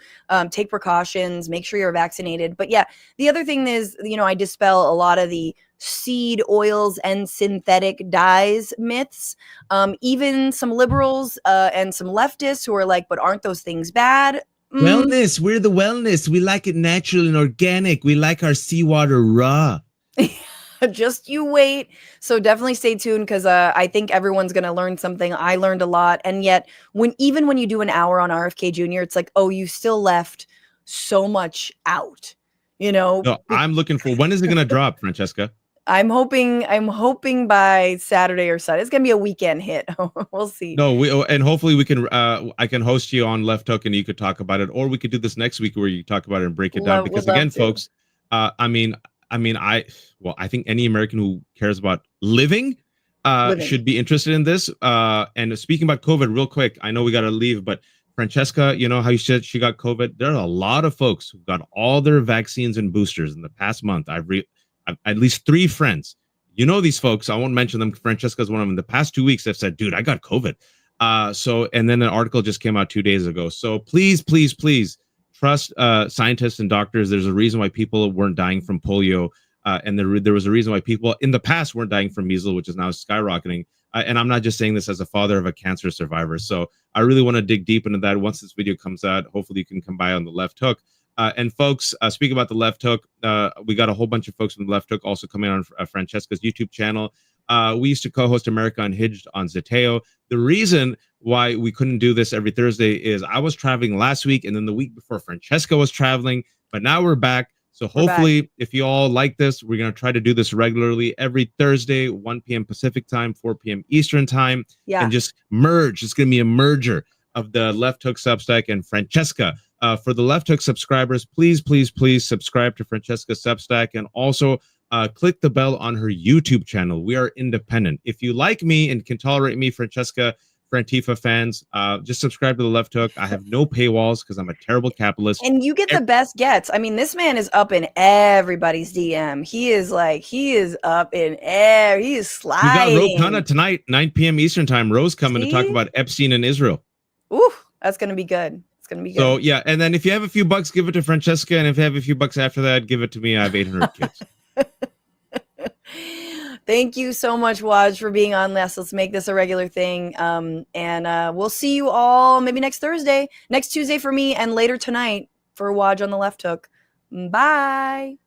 take precautions, make sure you're vaccinated. But yeah, the other thing is, I dispel a lot of the seed oils and synthetic dyes myths. Even some liberals and some leftists who are like, but aren't those things bad? Wellness. We're the wellness. We like it natural and organic. We like our seawater raw. Just you wait. So definitely stay tuned, because I think everyone's going to learn something. I learned a lot. And yet, even when you do an hour on RFK Jr., it's like, oh, you still left so much out, No, I'm looking for, when is it going to drop, Francesca? I'm hoping by Saturday or Sunday. It's gonna be a weekend hit. We'll see. No, and hopefully we can. I can host you on Left Hook, and you could talk about it, or we could do this next week where you talk about it and break it down. Because again, folks, I think any American who cares about living should be interested in this. And speaking about COVID, real quick, I know we got to leave, but Francesca, how you said she got COVID. There are a lot of folks who got all their vaccines and boosters in the past month. I've at least 3 friends. These folks, I won't mention them. Francesca's one of them. In the past 2 weeks, they've said, dude, I got COVID. And then an article just came out 2 days ago. So please, please, please trust scientists and doctors. There's a reason why people weren't dying from polio. And there was a reason why people in the past weren't dying from measles, which is now skyrocketing. And I'm not just saying this as a father of a cancer survivor. So I really want to dig deep into that. Once this video comes out, hopefully you can come by on the Left Hook. And folks, speaking about the Left Hook, we got a whole bunch of folks from the Left Hook also coming on Francesca's YouTube channel. We used to co-host America Unhinged on Zeteo. The reason why we couldn't do this every Thursday is I was traveling last week, and then the week before Francesca was traveling, but now we're back. So We're back. hopefully, if you all like this, we're going to try to do this regularly every Thursday, 1 p.m. Pacific time, 4 p.m. Eastern time, Yeah. and just merge. It's going to be a merger of the Left Hook Substack and Francesca. For the Left Hook subscribers, please, please, please subscribe to Francesca's Substack, and also click the bell on her YouTube channel. We are independent. If you like me and can tolerate me, Francesca, Frantifa fans, just subscribe to the Left Hook. I have no paywalls because I'm a terrible capitalist. And you get the best gets. I mean, this man is up in everybody's DM. He is up in air. He is sliding. We got Ro Khanna tonight, 9 p.m. Eastern time. Ro's coming to talk about Epstein and Israel. Ooh, that's going to be good. It's going to be good. So, yeah. And then if you have a few bucks, give it to Francesca. And if you have a few bucks after that, give it to me. I have 800 kids. Thank you so much, Waj, for being on. Let's make this a regular thing. And we'll see you all maybe next Tuesday for me, and later tonight for Waj on the Left Hook. Bye.